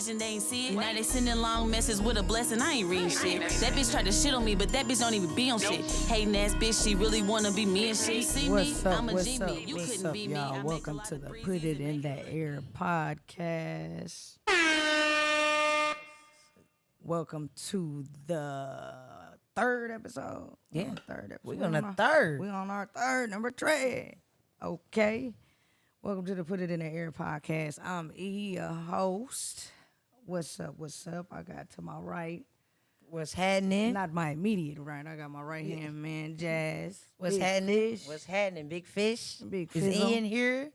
vision, they ain't see it. Now they sending long messages with a blessing, I ain't reading shit. That bitch tried to shit on me, but that bitch don't even be on shit. Hating ass bitch, she really wanna be me and shit. See What's me? up? I'm a What's G up? me. You What's couldn't up, be me. y'all? I make Welcome a to lot the of Put It breezes in and the Air podcast. Welcome to the third episode. Yeah, third episode. we on the third. We on our third, number 3. Okay. Welcome to the Put It in the Air podcast. I'm E, a host. What's up? What's up? I got to my right. What's happening? Not my immediate right. I got my right hand man, Jazz. What's Big happening? Fish. What's happening? Big Fish. Big Is Fizzle. Ian here?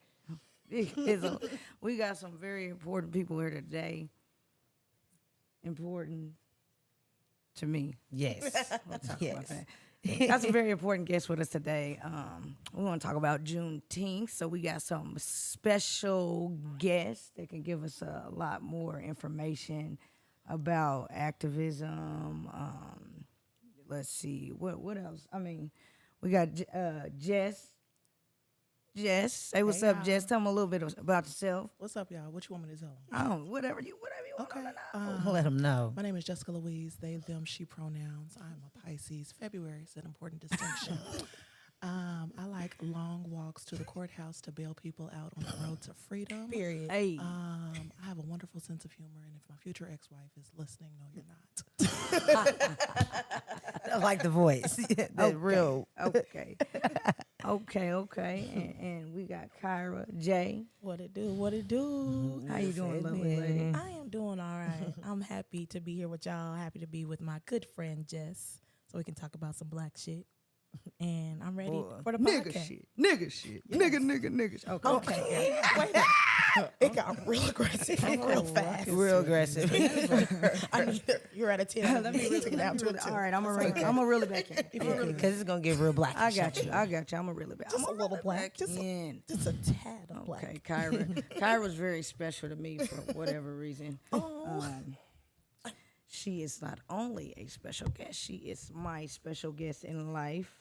Big Fizzle. We got some very important people here today. Important to me. Yes. We'll talk about Yes. that. That's a very important guest with us today. We want to talk about Juneteenth, so we got some special guests that can give us a lot more information about activism. Let's see, what else? I mean, we got Jess. Jess, say what's up, y'all. Jess. Tell them a little bit about yourself. What's up, y'all? What you want me to tell them? Oh, whatever you want to know. Let them know. My name is Jessica Louise. They, them, she pronouns. I'm a Pisces. February is an important distinction. I like long walks to the courthouse to bail people out on the road to freedom. Period. Hey, I have a wonderful sense of humor, and if my future ex-wife is listening, no, you're not. I like the voice. The real. okay. Okay. And we got Kyra, Jay. What it do? What it do? How you doing, lovely lady? I am doing all right. I'm happy to be here with y'all. Happy to be with my good friend Jess, so we can talk about some black shit. And I'm ready for the podcast. Nigga shit. Nigga shit. Okay. Okay. Wait a It got real aggressive real fast. Real aggressive. I need you're at a 10. Let me really take it down to a 2. All right, I'm gonna really back in. Because it's going to get real black. I got you. I'm gonna really back. Just a little black. Just in. just a tad of black. Okay, Kyra. Kyra's very special to me for whatever reason. She is not only a special guest, she is my special guest in life.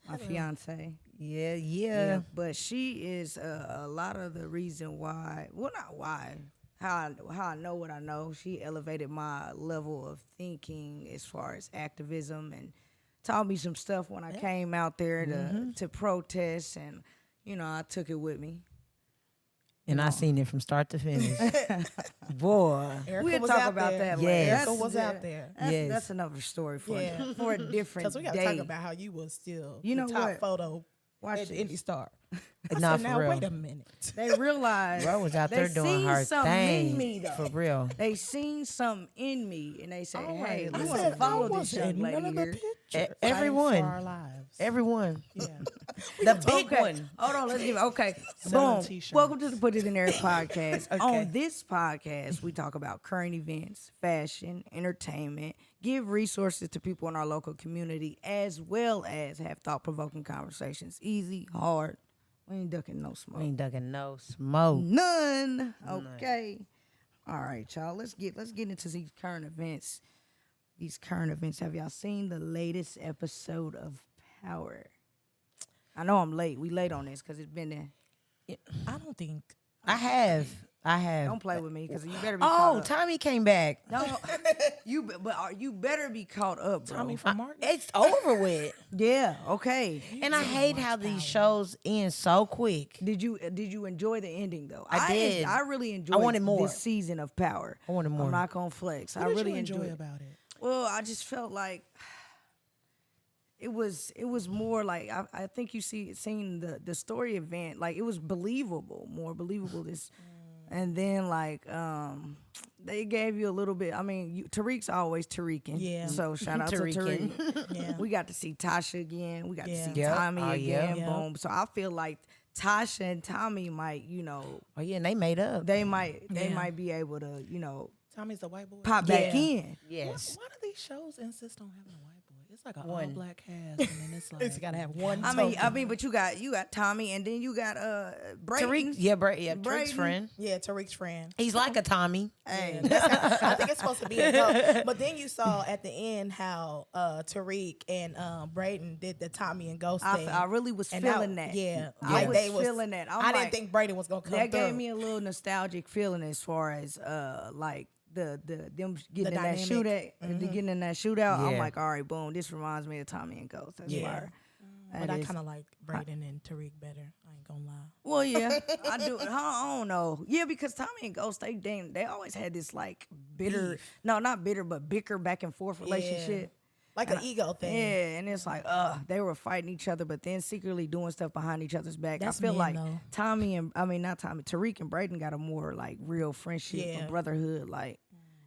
My fiance. Yeah. But she is a lot of the reason why, well, not why, how I know what I know. She elevated my level of thinking as far as activism and taught me some stuff when I came out there to protest, and, I took it with me. And I seen it from start to finish. Boy. Erica We'll was talk out about there. that later. Yes. Erica was out there. Yes. That's another story for Yeah. for a different Because we got day. to talk about how you was still You know the top what? photo Watch at this. Indy Star. I Nah, said, for now real. wait a minute. They realized Bro was out there they doing seen her something thing. in me, though. For real. They seen something in me, and they say, "Hey, I let's said, follow I this wasn't young in lady none of the here." pictures. Everyone. Fighting for our lives. Everyone. Yeah. The big Okay. one. Hold on, let's give it. Okay, Selling boom. t-shirts. Welcome to the Put It in There podcast. Okay. On this podcast, we talk about current events, fashion, entertainment, give resources to people in our local community, as well as have thought-provoking conversations. Easy, hard. We ain't ducking no smoke. We ain't ducking no smoke. None. Okay. All right, y'all. Let's get into these current events. Have y'all seen the latest episode of Power? I know I'm late. We late on this because it's been there. I don't think. I have. Don't play with me because you better be caught Oh, up. Tommy came back. No, you better be caught up, bro. Tommy from Martin. It's over with. Yeah. Okay. And I hate how these shows end so quick. Did you enjoy the ending though? I did. I really enjoyed. I wanted more. This season of Power. I wanted more. I'm not gonna flex. What I did really you enjoy enjoyed it. about it? Well, I just felt like it was more like I think seeing the story event, like it was more believable this, and then like they gave you a little bit. I mean, Tariq's always Tariqing. Yeah. So shout out to Tariqing. Tariq. Yeah. We got to see Tasha again. We got to Yeah. see Yep. Tommy Oh, yeah. again. Yeah. Boom. So I feel like Tasha and Tommy might, Oh yeah, and they made up. they might Yeah. be able to, Tommy's the white boy. pop back Yeah. in. Yes. Why do these shows insist on having a white boy? It's like an One. all black cast, and then it's like It's got to have one. I mean, but you got Tommy, and then you got Brayden. Tariq, Tariq's Brayden. friend. Yeah, Tariq's friend. He's like a Tommy. Hey, I think it's supposed to be a ghost. But then you saw at the end how Tariq and Brayden did the Tommy and Ghost thing. I really was And feeling that. Yeah, I like was they was feeling that. I'm I didn't like, think Brayden was gonna come that through. gave me a little nostalgic feeling as far as like them getting in that dynamic. shootout, getting in that shootout. I'm Yeah. like, all right, boom. This reminds me of Tommy and Ghost. That's fire. But That I is- kind of like Braden and Tariq better. I ain't gonna lie. Well, yeah, I do. I don't know. Yeah, because Tommy and Ghost, they always had this like bitter, no, not bitter, but bicker back and forth relationship. Like an ego thing. Yeah, and it's like, they were fighting each other, but then secretly doing stuff behind each other's back. That's I feel men, like though. Tariq and Braden got a more like real friendship Yeah. or brotherhood. Like,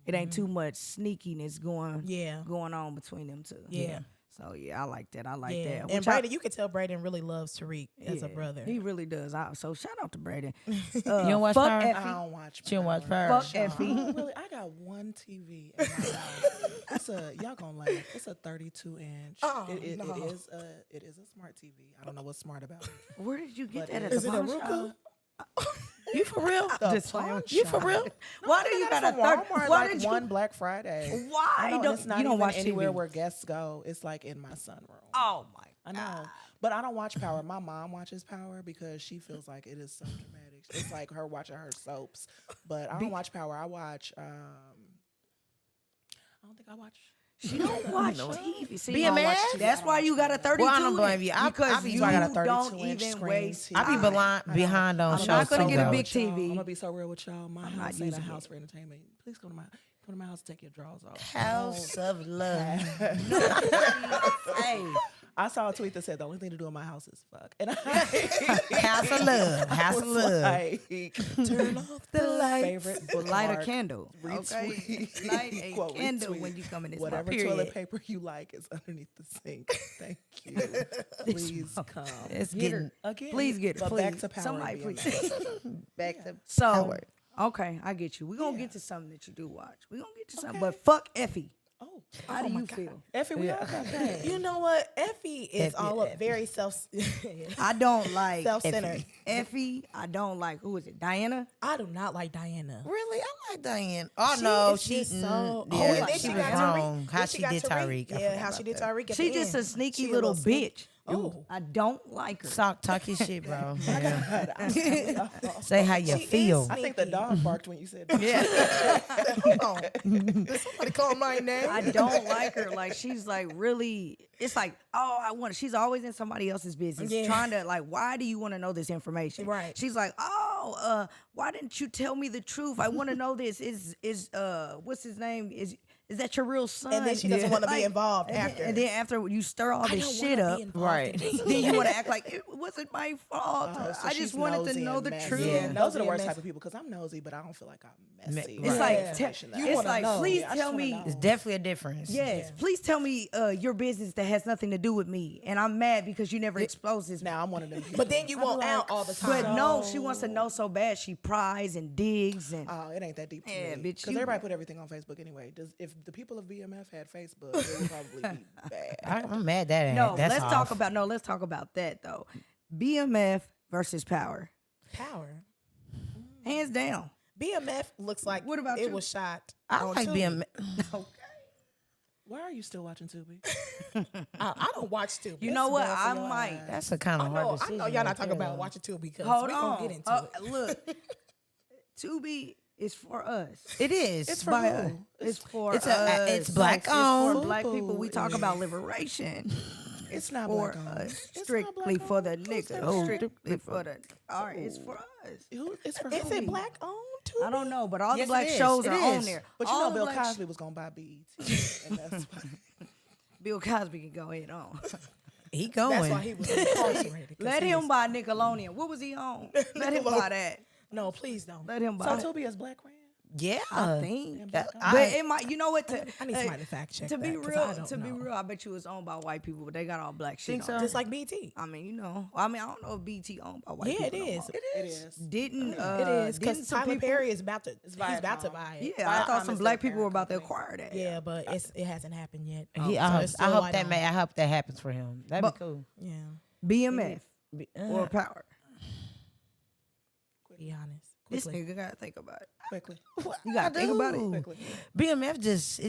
it ain't too much sneakiness going on between them two. Yeah. So yeah, I like that. I like Yeah. that. And Which Braden, you can tell Braden really loves Tariq as a yeah, brother. He really does. So shout out to Braden. You don't watch fuck Power? Effie. I don't watch. She don't watch Power. Fuck I Effie. don't really. I got one TV in my house. Y'all gonna laugh. It's a 32-inch. Oh, It no. is a smart TV. I don't know what's smart about it. Where did you get But that at? Is the it a pawn Roku? shop? You for real? Just playing. You for real? Why do you got a Walmart third? Why like did you? one Black Friday? Why I know, don't it's not you don't even watch anywhere TV? where guests go? It's like in my sunroom. Oh my! I know, but I don't watch Power. My mom watches Power because she feels like it is so dramatic. It's like her watching her soaps. But I don't watch Power. I watch. I don't think I watch. She don't watch TV. See, Be you a don't man? watch TV. That's why you got a 32. Well, I don't blame you. I because be- you I got a don't 32-inch even screen waste. TV. I be time. behind on I'm shows. not gonna too, get a though. big TV. I'm gonna be so real with y'all. My I'm house not ain't a using house it. for entertainment. Please come to my house. Take your drawers off. House of Love. Hey, I saw a tweet that said the only thing to do in my house is fuck, and I House of Love. House of was Love. like, Turn off the light. favorite light a bookmark, candle. Okay, retweet, light a quote, candle retweet. when you come in this Whatever period. toilet paper you like is underneath the sink. Thank you. Please come. It's Get her. getting Again, Please get it. but Please. back to Power. Somebody and please. BMF. back to So, Power. okay, I get you. We're going to get to something that you do watch. We're going to get to something. But fuck Effie. Oh, How do you feel? Effie, we all got that. You know what? Effie is all up very I don't like self-centered. Effie. I don't like, who is it, Diana? I do not like Diana. Really? I like Diane. Oh, She no. is She just so. yeah, and then she she was got wrong. Tariq. How Then she got did Tyreek. I Yeah, forgot how she about did that. Tyreek. at She the just end. a sneaky She little sneak- bitch. Oh. I don't like her. Talk your shit, bro. Yeah. God, Say how you She feel. is I think the dog barked when you said that. Hold on. Did somebody call my name? I don't like her. Like, she's like really, it's like, she's always in somebody else's business. Yeah. Trying to, like, why do you want to know this information? Right. She's like, why didn't you tell me the truth? I want to know this. Is what's his name? Is that your real son? And then she doesn't want to be Like, involved and then- after. And then after you stir all this don't shit wanna up, be involved Right. in this. then you want to act like it wasn't my fault. Oh, so I she's just wanted to nosy know and the messy. truth. Yeah. Those are Nosy the and worst messy. type of people because I'm nosy, but I don't feel like I'm messy. It's Right. like, Information You it's wanna like, know. please Yeah, I just tell wanna me. know. It's definitely a difference. Yes, please tell me your business that has nothing to do with me, and I'm mad because you never exposed this. Now I'm one of them. People. But then you I be won't like, out all the time. But no, she wants to know so bad. She pries and digs and Oh, it ain't that deep to Yeah, me. bitch, Because you- everybody put everything on Facebook anyway. If the people of BMF had Facebook, it would probably be bad. I'm mad that no. that's Let's off. talk about that though. BMF versus Power, Power. hands down. BMF looks like What about it you? was shot. I on like Tubi. being. Why are you still watching Tubi? I don't watch Tubi. You know what? bad for I your might. That's a kind I of know, hard I decision. know y'all right not talking there, about though. watching Tubi because Hold we on. gonna get into it. Look, Tubi is for us. It is. It's for By who? us. It's for It's us. it's black It's for owned. black people. We Food talk is- about liberation. It's not For black owned. us, It's not strictly black for the owned. Who's niggas. that? Strictly for the. All right, it's for us. It's for Is who? it black owned Tubi? I don't know, but all Yes, the black it is. shows It are on is. there. But you All know the Bill black Cosby was gonna buy BET, and that's why. Bill Cosby can go ahead on. He going. That's why he was incarcerated. 'cause Let he him was- buy Nickelodeon. What was he on? Let him buy that. No, please don't. Let him buy So it. Tubi is black ran. Yeah. I think. That- But I- it might, you know what? I need somebody to fact check To be that, 'cause real, I don't know. I bet you it's owned by white people, but they got all black shit. Think on so? Just like BT. I mean, you know. I don't know if BT owned by white Yeah, it people. no is. more. It is. Didn't It is because didn't some Tyler people- Perry is about to. He's about to Viacom. buy it. Yeah, I thought Viacom some is black their people were parent about to company. acquire that. Yeah, but it hasn't happened yet. I So hope, it's I still hope white that owned. I hope that happens for him. That'd But- be cool. Yeah, BMF Uh, or Power. be honest. This Quickly. nigga gotta think about it. Quickly. You gotta think about it. Quickly. BMF just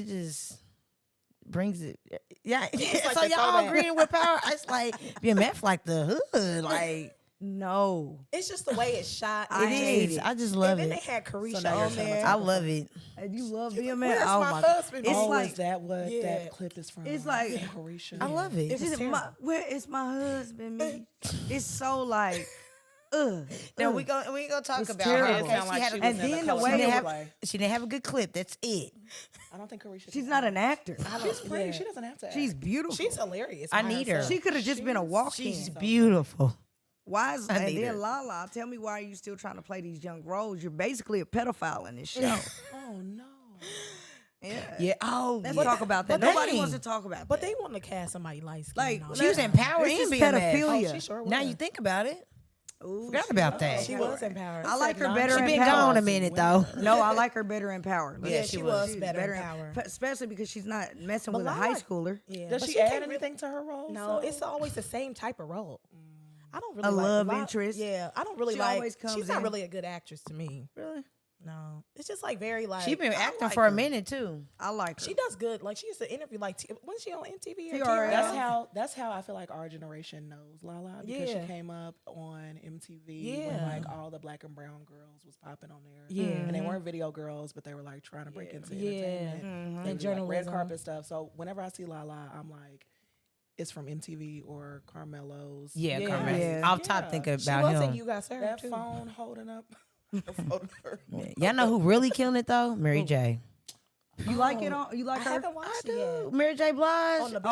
brings it. Yeah. like so the y'all throwback. agreeing with Power? It's like BMF like the hood. Like No. It's just the way it's shot. I hate it. I just love And then it. they had Carisha now you're on trying to there. I love it. And you love being Where's mad. Oh my my husband? It's Oh, like is that what Yeah. that clip is from? It's like- Carisha. I love it. It was Is it terrible. where is my husband? Me? It's so like, Now we ain't gonna talk It's about terrible. her. Sound like she was and in then the color way she, didn't it play. have, she didn't have a good clip. That's it. I don't think Carisha. she's not an actor. She's pretty. She doesn't have to. She's act. beautiful. She's hilarious. I by need her. herself. She could have just been a walk-in. She's beautiful. Why is I and need her. then Lala? Tell me why are you still trying to play these young roles? You're basically a pedophile in this show. Oh no. Yeah. Yeah. Oh, Let's yeah. talk about that. But Nobody dang. wants to talk about But that. they want to cast somebody light skinned. Like, and all She was that. in Power This and is BMF. pedophilia. Oh, she sure was. Now you think about it. Ooh, Forgot she about was. that. She was in Power. I like her said better She in been Power. gone a minute though. No, I like her better in Power. Yeah, she was better in Power. Especially because she's not messing But with a Lala- high schooler. Yeah. Does but she add can't anything to her role? No, So- it's always the same type of role. I don't really A like love Lala- interest. Yeah, I don't really She like. always comes She's not in. really a good actress to me. Really? No, it's just like very like. She been I acting like for a her. minute too. I like her. She does good. Like she used to interview. Like wasn't she on MTV or TRL? TRL? That's how I feel like our generation knows Lala because Yeah. she came up on MTV Yeah. when like all the black and brown girls was popping on there. Yeah. And they weren't video girls, but they were like trying to break into Yeah. entertainment. And They do, like, journalism. red carpet stuff. So whenever I see Lala, I'm like, it's from MTV or Carmelo's. Yeah, Yeah. Carmel. Yeah. Off top Yeah. thinking She about was in him. You Got Served That too. phone holding up. a photo of her. Y'all know who really killing it though? Mary J. You like it on? You I like her? haven't watched it yet. Mary J. Blige On the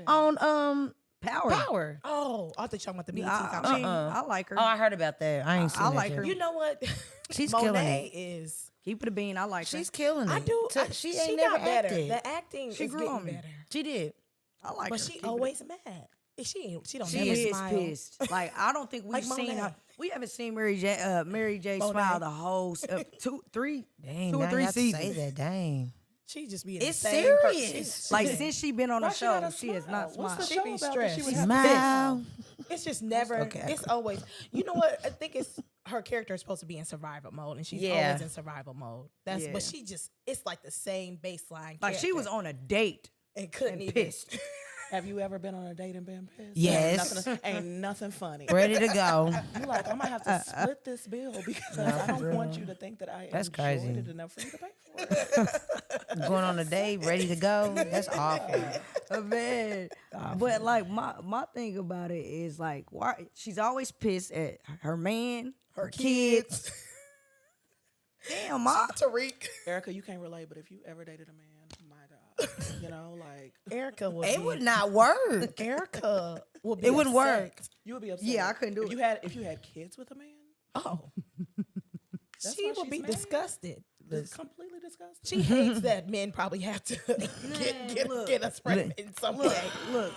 on Power. Power. Oh, I thought you were talking about the BET I talk mean, show. I like her. Oh, I heard about that. I ain't seen I that like yet. her. You know what? She's Monet killing it. is. Keep Keep it a bean. I like her. She's killing it. I do. She She ain't never got better. acted. The acting She is grew getting on me. better. She did. I like But her. she Keep it- always mad. She don't She never is smile. pissed. Like I don't think we've Like seen Monet. her. We haven't seen Mary J Monet. smile the whole two Dang, or now you three have to say seasons. that. Dang. She just be in It's the same per- serious. she's- Like since she been on the Why she show, gotta she has smile? not What's the smiled. She show be about that stressed. she would She's have to Smile. It's just never. Okay. It's always. You know what? I think it's her character is supposed to be in survival mode, and she's Yeah. always in survival mode. That's Yeah. but she just. It's like the same baseline. Like she was character on a date and couldn't and even. pissed. Have you ever been on a date and been pissed? Yes. Ain't nothing funny. Ready to go. You like, I might have to split this bill because I don't want you to think that I That's enjoyed crazy. it enough for you to pay for it. Going on a date, ready to go. That's awful. Man. But like my thing about it is like why she's always pissed at her man, her kids. Damn, ma. Tariq. Erica, you can't relate, but if you ever dated a man, my God, you know, like Erica would. It be- would not work. Erica would be. It wouldn't upset. work. you would be upset. Yeah, I couldn't do if it. If you had kids with a man, Oh. That's She why would she's be mad? disgusted. it's completely disgusting. She hates that men probably have to look. get us pregnant in some Look, way. look,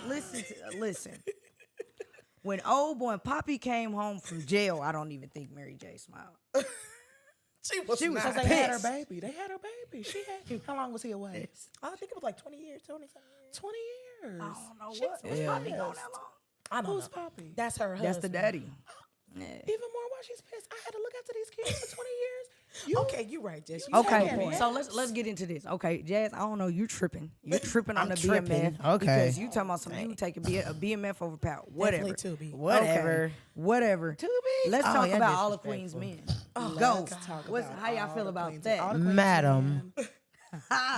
listen. When old boy and Poppy came home from jail, I don't even think Mary J smiled. She was She was not. Because they had her pissed. baby. They had her baby. She had. How long was he away? I think it was like 20 years, 20 something years. 20 years. I don't know She's what. Was pissed. Poppy gone that long? I don't Who's know. Poppy? That's her husband. That's the daddy. Yeah. Even more why she's pissed. I had to look after these kids for 20 years. You Okay, you're right, Jess. You Okay, taking it. so let's get into this. Okay, Jazz, I don't know. You tripping? You tripping on I'm the tripping. BMF? Okay. Because you talking about some you take a BMF over power. Whatever. Definitely Tubi. Whatever. Okay. Whatever. Tubi? Let's Oh, talk y'all about all of Queen's men. Go. Let's talk What's, about how y'all all feel the about queens. that? All the queens, Madam. man.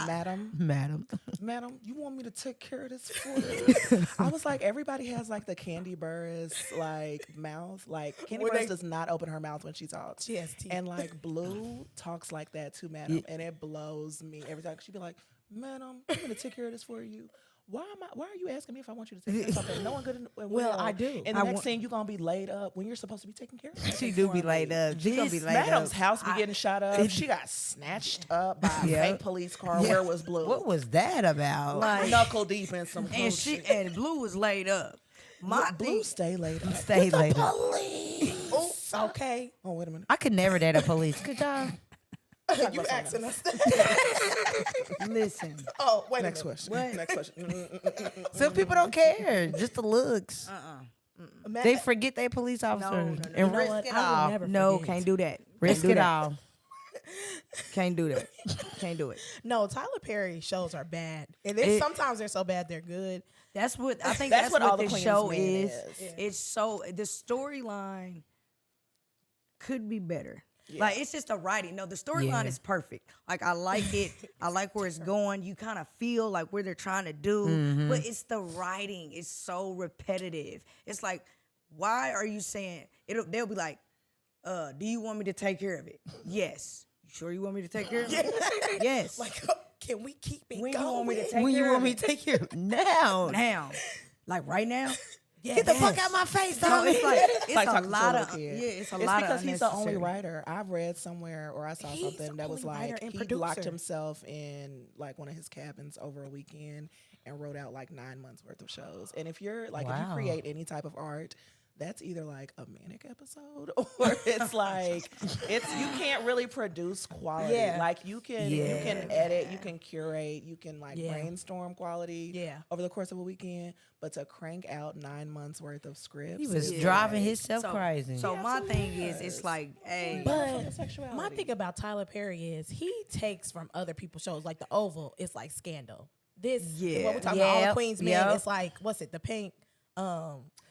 Madam, madam, you want me to take care of this for you? I was like, everybody has like the Candy Burris like mouth. Like Candy When Burris they- does not open her mouth when she talks. She has teeth. And like Blue talks like that too, madam, and it blows me every time. She'd be like, "Madam, I'm gonna take care of this for you." Why are you asking me if I want you to take care of something? No one good. Well, I do. And the I next want- thing you're gonna be laid up when you're supposed to be taking care of. She something do for be me. laid up. She gonna be laid up. Madam's house be getting shot up. She got snatched up by a Yeah. fake police car. Where was Blue? What was that about? Like, Knuckle deep in some and she and Blue was laid up. My Blue thing, stay laid up. Stay laid up. Oh, okay. Oh, wait a minute. I could never date a police. Good job. You asking us listen. Oh, wait Next a minute. question. Next question. Some people don't care. Just the looks. Ma- They forget they police officers no, and You know risk what? it I will all. never No, forget. can't do that. Risk Can't do it that. all. Can't do that. Can't do it. No, Tyler Perry shows are bad, and sometimes they're so bad they're good. That's what I think. That's That's what all what the this Queen's show Men is. is. It's so the storyline could be better. Like it's just the writing. No, the storyline is perfect. Like I like it. I like where it's going. You kind of feel like where they're trying to do, but it's the writing. It's so repetitive. It's like, why are you saying it? They'll be like, do you want me to take care of it? Yes. You sure you want me to take care of it? Yes. Like, can we keep it When going? you want me to take When care you of want me it? to take care of now? Now. Like right now? Get the fuck out my face, So Tommy. it's like it's Like a talking to lot a of little kid. it's a It's lot because of he's the only unnecessary. writer. I've read somewhere or I saw He's something the that was only writer like and he locked producer. himself in like one of his cabins over a weekend and wrote out like 9 months worth of shows. And if you're like if you Wow. create any type of art, that's either like a manic episode or it's like you can't really produce quality. Yeah. Like you can edit, you can curate, you can like brainstorm quality Yeah. over the course of a weekend, but to crank out 9 months worth of scripts. He was is driving like- himself crazy. So my thing is, it's like, hey, But sexuality. my thing about Tyler Perry is he takes from other people's shows. Like The Oval, it's like Scandal. This, what we're talking about, All the Yep, Queen's Men, yep. it's like, what's it, The Pink?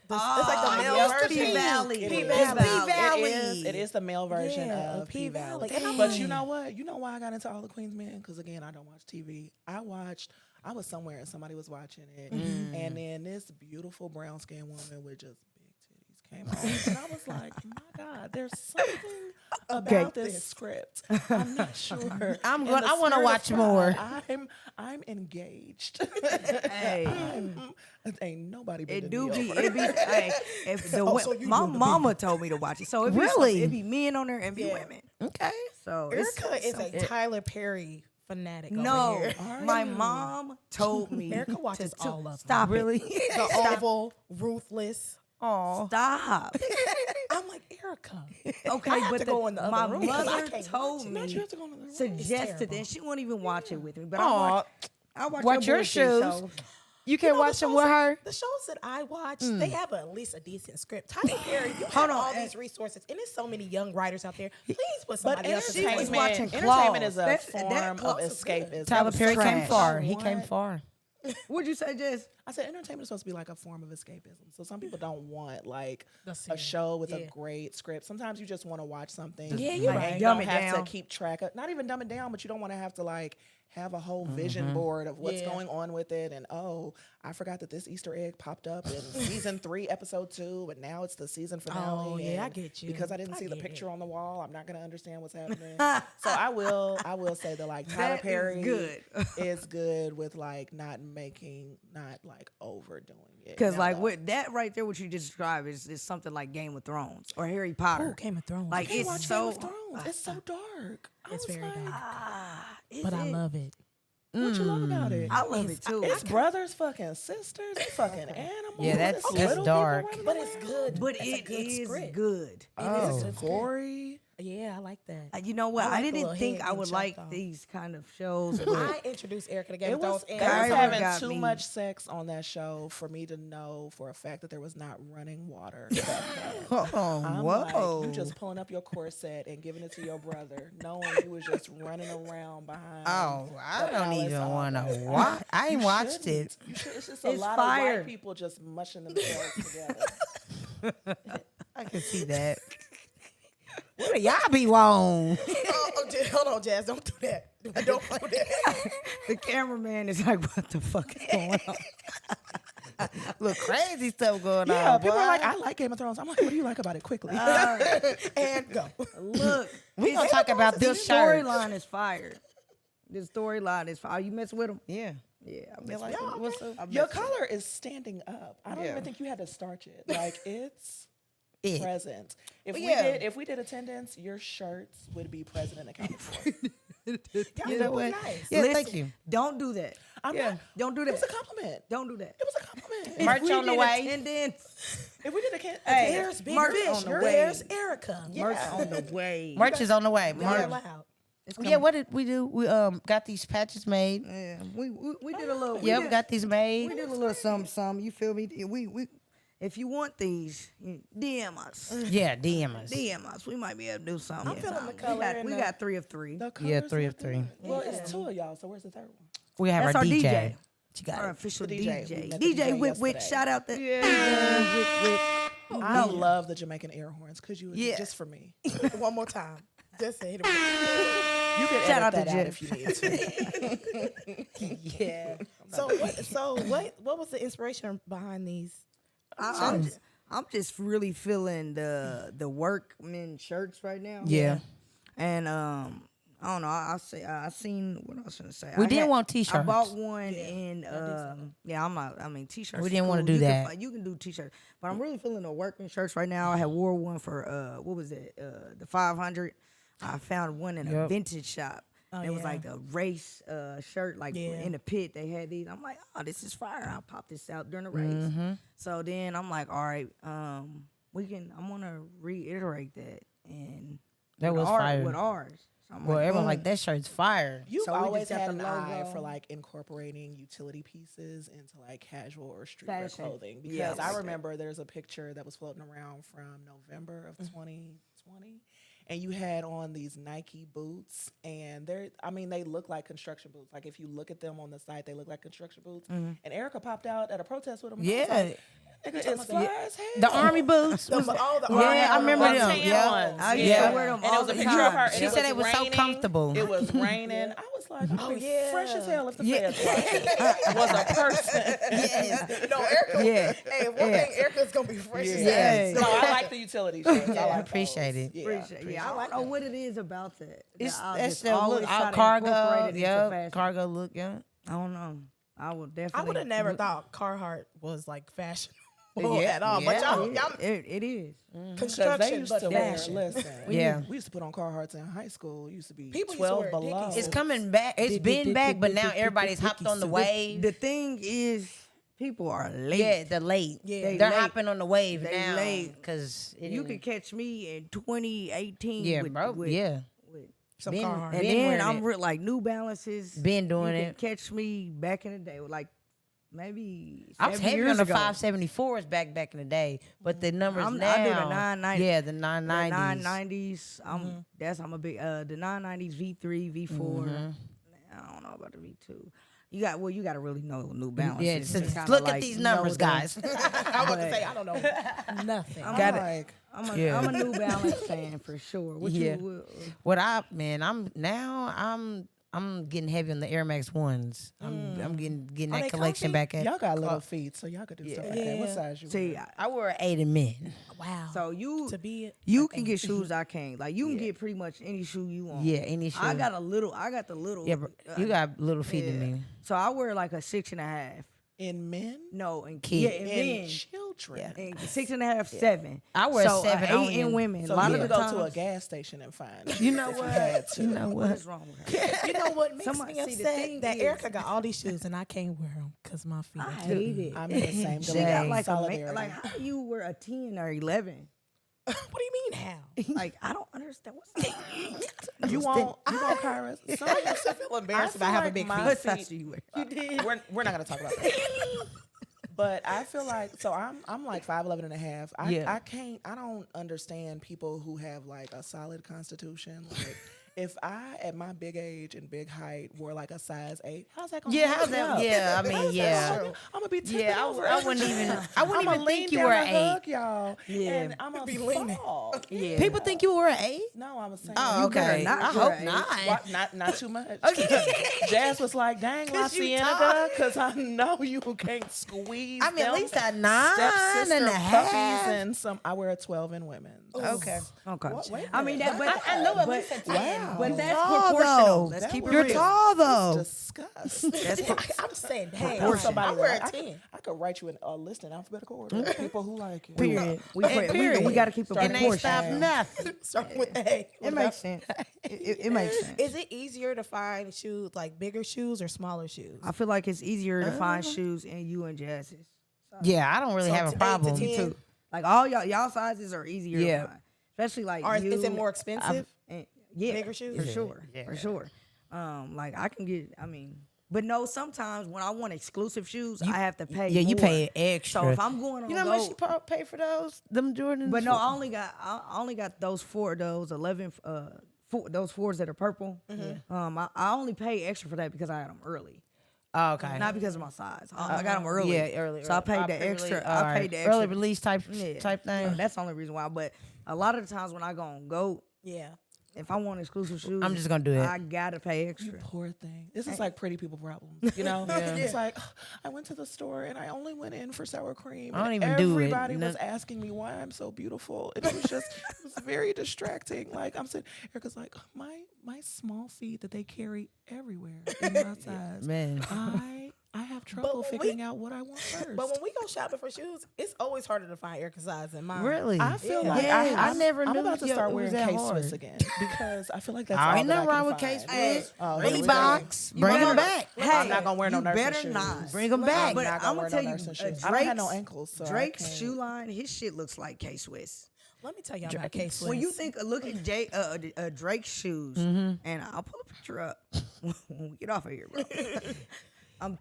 It's like the male yes, version. P-Valley. It P is. Valley. It is the male version Yeah, of P-Valley. P-Valley. But you know what? You know why I got into All the Queen's Men? Because again, I don't watch TV. I was somewhere and somebody was watching it. And then this beautiful brown skinned woman with just big titties came on. And I was like, my God, there's something about this script. I'm not sure. I In want the to spirit of watch God, more. I'm engaged. hey, Ain't nobody been it to do me be, over. it be, hey, if the so you my doing the mama told me to watch it, so it be Really? it be men on there and be women. Okay. So Erica is so- a Tyler Perry fanatic. over no, here. my mom told me. Erica watches to all of them. stop Really? it. The Oval, Ruthless. Oh. Stop. I'm like, Erica. Okay, I have but to go in the other my room 'cause I mother can't told watch it. me, Not you have to go in the room. suggested terrible. that she won't even watch it with me. But Aw. I watch Watch your bullshit shows. shows. You can't know, watch the them with shows her? The shows that I watch, they have at least a decent script. Tyler Perry, you have Hold on, all and- these resources, and there's so many young writers out there. Please put But somebody else's was entertainment, voice. watching entertainment is a Claws. form That of Claws is good. escapism. Tyler Perry came trash. far. He What? came far. What'd you say, Jess? I said entertainment is supposed to be like a form of escapism. So some people don't want like The a series, show with a yeah. great script. Sometimes you just want to watch something. Yeah, you're and right. You Dumb don't it have down. to keep track of, not even dumb it down, but you don't want to have to like have a whole vision board of what's Yeah. going on with it. And oh, I forgot that this Easter egg popped up in season 3, episode 2, and now it's the season finale. Oh, yeah, I and get you. Because I didn't I see the get picture it. on the wall, I'm not gonna understand what's happening. So I will say that like Tyler That is Perry good. is good with like not like overdoing it. Because Now, like though, what that right there, what you just described is something like Game of Thrones or Harry Potter. Oh, Game of Thrones. Like I it's watch so. Game of Thrones. It's so dark. It's very dark. Is But I it? love it. What you love about it? I love it too. It's brothers, fucking sisters, it's fucking animals. Yeah, that's- it's that's little people dark. running But it's around. good. But It's a it good is script. good. Oh. It's gory. Yeah, I like that. You know what? I I, like the didn't little think head I would getting like chopped off. these kind of shows. But I introduced Erica to Game It of was, Thrones. And they was Kyra having got too me. much sex on that show for me to know for a fact that there was not running water. I'm like, you just pulling up your corset and giving it to your brother, knowing you was just running around behind. Oh, I the don't palace even all want to day. watch. I ain't You watched shouldn't. it. You should. It's just a It's lot fire. of white people just mushing themselves together. I can see that. What do y'all be wrong? Hold on, Jazz. Don't do that. Don't do that. the cameraman is like, "What the fuck is going on?" Look, crazy stuff going Yeah, on. people boy. are like, I like Game of Thrones. I'm like, what do you like about it? Quickly. And go. Look, we gonna talk about the this shirt. storyline is fire. The storyline is fire. You mess with him? Yeah. Yeah, I Yeah, mess like, with him. what's up? Your color is standing up. I don't Yeah. even think you had to starch it. Like it's It. present. If Yeah. we did attendance, your shirts would be present and accounted for. You know what? nice. Yeah, Listen, thank you. Don't do that. I'm Yeah. not, Don't do it that. was a compliment. Don't do that. It was a compliment. Merch If we on the did way. attendance, If we did a can, Hey, There's Big merch Fish. on the way. There's Erica. merch on the way. Merch is on the way. You're Merch. loud. Yeah, what did we do? We got these patches made. Yeah, we did a little. Yep, got these made. We did a little something. You feel me? if you want these, DM us. Yeah, DM us. DM us. We might be able to do something. I'm feeling the We color got, and we the- got 3 of 3. The Yeah, colors 3 are of 3. good. Well, it's 2 of y'all, so where's the third one? We have That's our our DJ. DJ. She got Our it. official The DJ. DJ. We met the DJ DJ Whit Whit. yesterday. Shout out to I love the Jamaican air horns. Could you Yeah. just for me? One more time. Just say it. You can Shout edit out to that out Jeff. if you need to. Yeah. What was the inspiration behind these? I'm just really feeling the workman shirts right now. Yeah. And I don't know. I seen what I was gonna say. We I didn't want I t-shirts. bought one in I'm not. I mean, t-shirts. We is didn't wanna cool. do You can that. you can do t-shirts, but I'm really feeling the workman shirts right now. I had wore one for what was it? The 500. I found one in a Yep. vintage shop. It was yeah. like a race shirt, like Yeah. in the pit. They had these. I'm like, oh, this is fire. I'll pop this out during the race. Mm-hmm. So then I'm like, all right, I'm gonna reiterate that and That with was our- fire. with ours. So I'm Well, like, everyone boom. like that shirt's fire. You've So we always just got had the an eye logo. for like incorporating utility pieces into like casual or streetwear Fashion. clothing. Because Yes. I remember there's a picture that was floating around from November of 2020. And you had on these Nike boots, and they look like construction boots. Like if you look at them on the site, they look like construction boots. And Erica popped out at a protest with them. and I was Yeah. like, nigga, it's fly as hell. The army boots. was- yeah, I remember them. tan Yeah. ones. I used Yeah. to wear them And it all was a the picture of her. time. and She said it was so raining. comfortable. It was raining. I was like, oh yeah. fresh as hell if the Yeah. feds watching. Was a person. Yes. No, Erica. Yeah. Hey, one thing, Erica's gonna be fresh. as Yes. No, I like the utility shirts. I like appreciate those. it. Yeah. Appreciate. Yeah, I don't know what it is about that. It's I'll that just shit always look try to cargo. incorporate it into Yeah, fashion. cargo look. Yeah. I don't know. I will definitely. I would have never look- thought Carhartt was like fashionable Yeah, at all. But yeah. y'all It is. Because construction, they used but to wear, fashion. listen, Yeah. we used to put on Carhartts in high school. It used to be People used to 12 wear below. Dickies. It's coming back. It's been back, but now everybody's hopped on the wave. The thing is, people are late. Yeah, they're late. Yeah. They They're late. hopping on the wave They now. late. Because You could catch me in 2018. yeah, with, bro. with- Yeah. with- Some Been- Carhartt. and Been then wearing I'm it. like New Balances. Been doing you it. can catch me back in the day, like maybe I was 7 heavy years on the ago. 574s back in the day, but the numbers now. I do the 990. Yeah, the The 990s. 990s. I'm a big the 990s V3, V4. I don't know about the V2. You got to really know New Balances. Yeah, to just kinda, look like, at these know numbers, them. guys. I was about to say, I don't know nothing. I'm Got it. like, I'm Yeah. a New Balance fan for sure. What Yeah. you, I'm getting heavy on the Air Max ones. I'm getting Are that they collection comfy? back at. Y'all got little feet, so y'all could do stuff like that. What Yeah. size you see, wear? I wear an 8 in men. Wow. so you to be it. you can get shoes I can't. Like you can get pretty much any shoe you want. Yeah, any shoe. I got the little. Yeah, bro, you got little feet in me. So I wear like a 6.5. In men? No, and Kid. yeah, and In men. children. And 6.5, 7. I wear so 7 8 only in in- women. So a lot you of could the go times, to a gas station and find You know if what? had to. You know What what? is wrong with her? You know what makes Somebody- me see, the upset? thing That is- Erica got all these shoes and I can't wear them because my feet. I are hate it. I'm in the same She Dang. got like solidarity. like how you wear a 10 or 11? What do you mean how? Like I don't understand what's you want Kyra? So I used to feel embarrassed feel about having like big my feet. what size do you wear? we're not gonna talk about that. But I feel like I'm like 5'11" and a half. Yeah. I don't understand people who have like a solid constitution. Like if I at my big age and big height wore like a size 8, how's that gonna Yeah, hold how's me that? up? Yeah, I mean, How's that yeah. gonna- I'm gonna be tipping Yeah, over. I wouldn't even I'ma lean think you down were and an 8. hug y'all. Yeah. And I'm gonna Be leaning. fall. Yeah. People think you were an 8? No, I'm saying. Oh, You better okay. not I wear hope an not. Not too much. Okay. Jazz was like, dang, La 'Cause you Cienega, because I know you can't squeeze I mean, at them least a 9 stepsister and a puppies half. and some. I wear a 12 in women. Okay. Okay. Wait a I mean that, minute. but I know at but- least a 10. Wow. But that's Tall, proportional. though. Let's That keep it was- You're real. tall though. Disgust. I'm saying, hey, Somebody I wear like- a I 10. I could write you a list in alphabetical order of people who like it. Period. Period. We got to keep it And they proportional. stop nothing. Starting with A. It makes sense. It makes sense. Is it easier to find shoes, like bigger shoes or smaller shoes? I feel like it's easier to find shoes in you and Jazz's. Yeah, I don't really So have to a problem. 8 to 10? Too. Like all y'all sizes are easier Yeah. to find. Especially like Or you. is it more expensive? and- yeah, bigger shoes? For sure. Yeah. For sure. Like I can get, I mean, But no, sometimes when I want exclusive shoes, I have to pay. Yeah, you more. pay extra. So if I'm going on, you know how much you pay for those? Them Jordans. But no, I only got those 11 those 4s that are purple. I only pay extra for that because I got them early. Oh, okay. Not because of my size. I got them early. Yeah, early. So I paid the extra. I paid the extra. Early release type thing. That's the only reason why. But a lot of the times when I go on GOAT, if I want exclusive shoes, I'm just gonna do it. I gotta pay extra. You poor thing. This is like pretty people problems, you know? It's like, I went to the store and I only went in for sour cream. I don't and even do it. Everybody was asking me why I'm so beautiful. And it was very distracting. Like, I'm sitting, Erica's like, my small feet that they carry everywhere in my size. Man. I have trouble figuring out what I want first. But when we go shopping for shoes, it's always harder to find Erica's size than mine. Really? I feel like I never knew. I'm about to start it was wearing that K-Swiss hard. again because I feel like that's I all ain't that nothing I wrong can with find. K-Swiss. Really? Reeboks. Bring them back. Hey, I'm not gonna wear no you nursing better shoes. not. Bring them back. I'm But not I'm gonna gonna wear tell no you, nursing shoes. I don't have no Drake's- ankles, so I Drake's can't. shoe line, his shit looks like K-Swiss. Let me tell y'all about K-Swiss. When you look at Drake's shoes, and I'll pull a picture up when we get off of here, bro.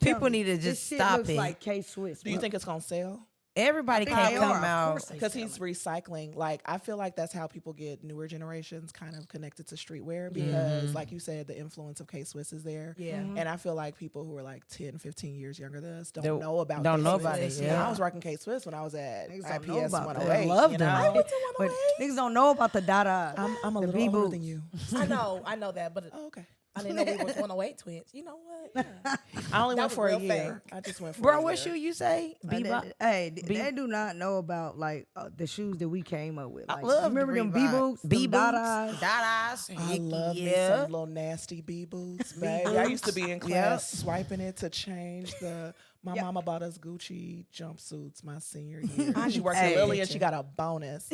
People need to this just shit stop looks it. like K-Swiss. Do you think it's gonna sell? Everybody think can't they come are, of out. course they Because sell he's it. recycling. Like, I feel like that's how people get newer generations kind of connected to streetwear because, like you said, the influence of K-Swiss is there. Yeah. And I feel like people who are like 10, 15 years younger than us don't Don't know about know K-Swiss. about it, Yeah, yeah. I was rocking K-Swiss when I was at Niggas don't know IPS about that. 108. Love you them. know? But niggas don't know about the Dada. I'm a the little B-boots. older than you. I know that, but Oh, okay. I didn't know we was 108 twins. You know what? Yeah. I only That went was for a real year. I just went for Bro, a what year. shoe you say? Bebop? Hey, they do not know about like the shoes that we came up with. Like, I love remember the them Reebok. B-boots, them B-boots, Dadas? Dadas. I love me yeah. some little nasty B boots, baby. I used to be in class swiping it to change the. My mama bought us Gucci jumpsuits my senior year. She worked at Lily and she got a bonus.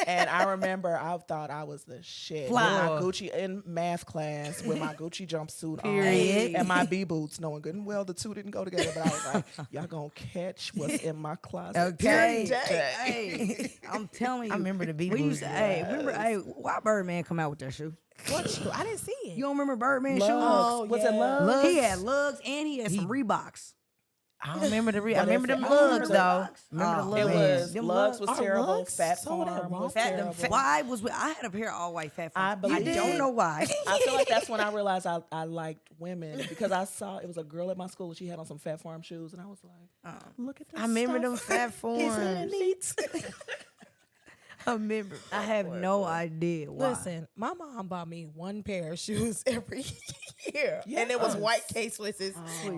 And I remember I thought I was the shit. With my Gucci in math class with my Gucci jumpsuit Period. on and my B boots, knowing good and well the two didn't go together. But I was like, y'all gonna catch what's in my closet. Okay, today. hey, I'm telling you. I remember the We B-boots. used to, why Birdman come out with that shoe? What shoe? I didn't see it. You don't remember Birdman shoes? Lugs. Was it Lugs? Lugs. He had lugs and he had some Reeboks. I don't remember the. I But remember if them it- lugs though. Lugs? Remember the Oh, It lugs? was Them Lugs was Lugs- terrible. Lugs Fat sold at Farm was Walmart. terrible. Why was I had a pair of all white fat I farms. I believe don't it. know why. I feel like that's when I realized I liked women because I saw it was a girl at my school and she had on some Fat Farm shoes and I was like, look at this. I remember them stuff. fat forms. I remember. I have no idea why. Listen, my mom bought me one pair of shoes every year, and it was white K-Swisses,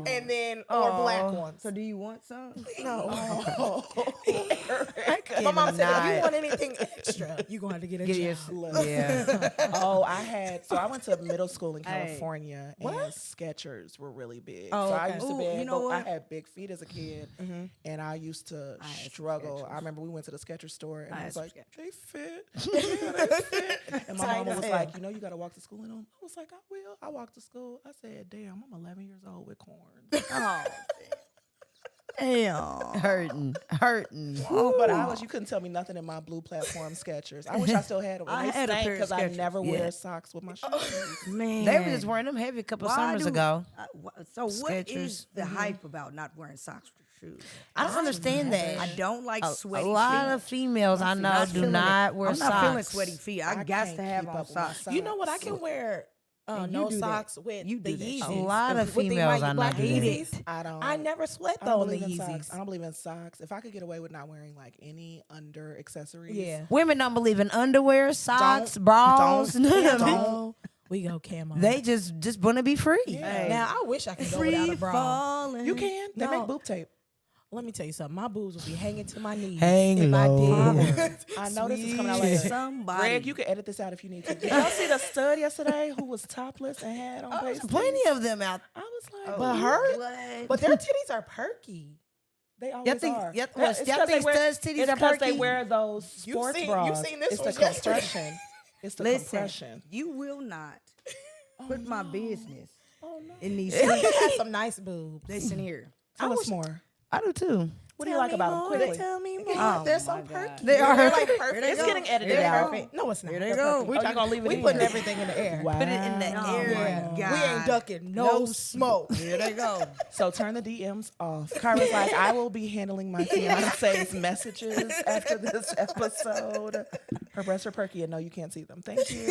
and then or black ones. So do you want some? No, I my mom said, if you cannot. want anything extra, you gonna have to get a Get your- job. Yeah. I went to middle school in Hey. California and Skechers were really big. Oh, so I okay. used to Ooh, be, you know I what? had big feet as a kid and I used to had some struggle. Skechers. I remember we went to the Skechers store and I I had was some like, Skechers. they fit. Yeah, they fit. And my Tight mama as was hell. like, you know, you got to walk to school in them. I was like, I will. I walked to school. I said, damn, I'm 11 years old with corn. Oh, damn. Hurting. But you couldn't tell me nothing in my blue platform Skechers. I wish I still had them. I They had a stank pair of because I Skechers. never Yeah. wear socks with my shoes. Man, They were just wearing them heavy a couple summers ago. So what is Skechers. the hype about not wearing socks with your shoes? I don't understand that. I don't like A sweaty lot feet. of females I know Not do feeling not it. wear I'm socks. not feeling sweaty feet. I got can't to have keep on up with my socks. You know what? I can wear And no you do that. socks with You the do that Yeezys. shit. A lot of With the females white- I know black do that. Yeezys. I don't. I never sweat I though don't on the believe in socks. Yeezys. I don't believe in socks. If I could get away with not wearing like any under accessories, Yeah. Women don't believe in underwear, socks, Don't- bras. don't- none of it. Camo. We go camo. They just want to be free. Hey. Now I wish I could go without Free a bra. falling. you can. They No. make boob tape. Let me tell you something. My boobs would be hanging to my knees Hang if low. I did. I know this is coming out later. Somebody. Greg, you can edit this out if you need to. Did y'all see the stud yesterday who was topless and had on pasties? Plenty of them out. I was like, But her, What? but their titties are perky. they always Y'all think- are. y'all- It's y'all 'cause they think wear- studs' titties it's are because they perky? wear those You sports seen- bras. you seen this it's the one yesterday. compression. It's the Listen, compression. you will not put my business Oh no. in these Erica streets. has some nice boobs. Listen here. Tell us more. I do too. What do you like about them? Quickly. Tell me more. Oh, They're so my God. perky. They are. They're like perfect. It's getting edited They're out. perfect. No, it's not. Here they They're go. perfect. We Oh, you gonna leave it we in? putting everything in the air. Wow. Put it in the Oh, air. my God. We ain't ducking no smoke. Here they go. So turn the DMs off. Kyra's like, I will be handling my fiance's messages after this episode. Her breasts are perky, and no, you can't see them. Thank you.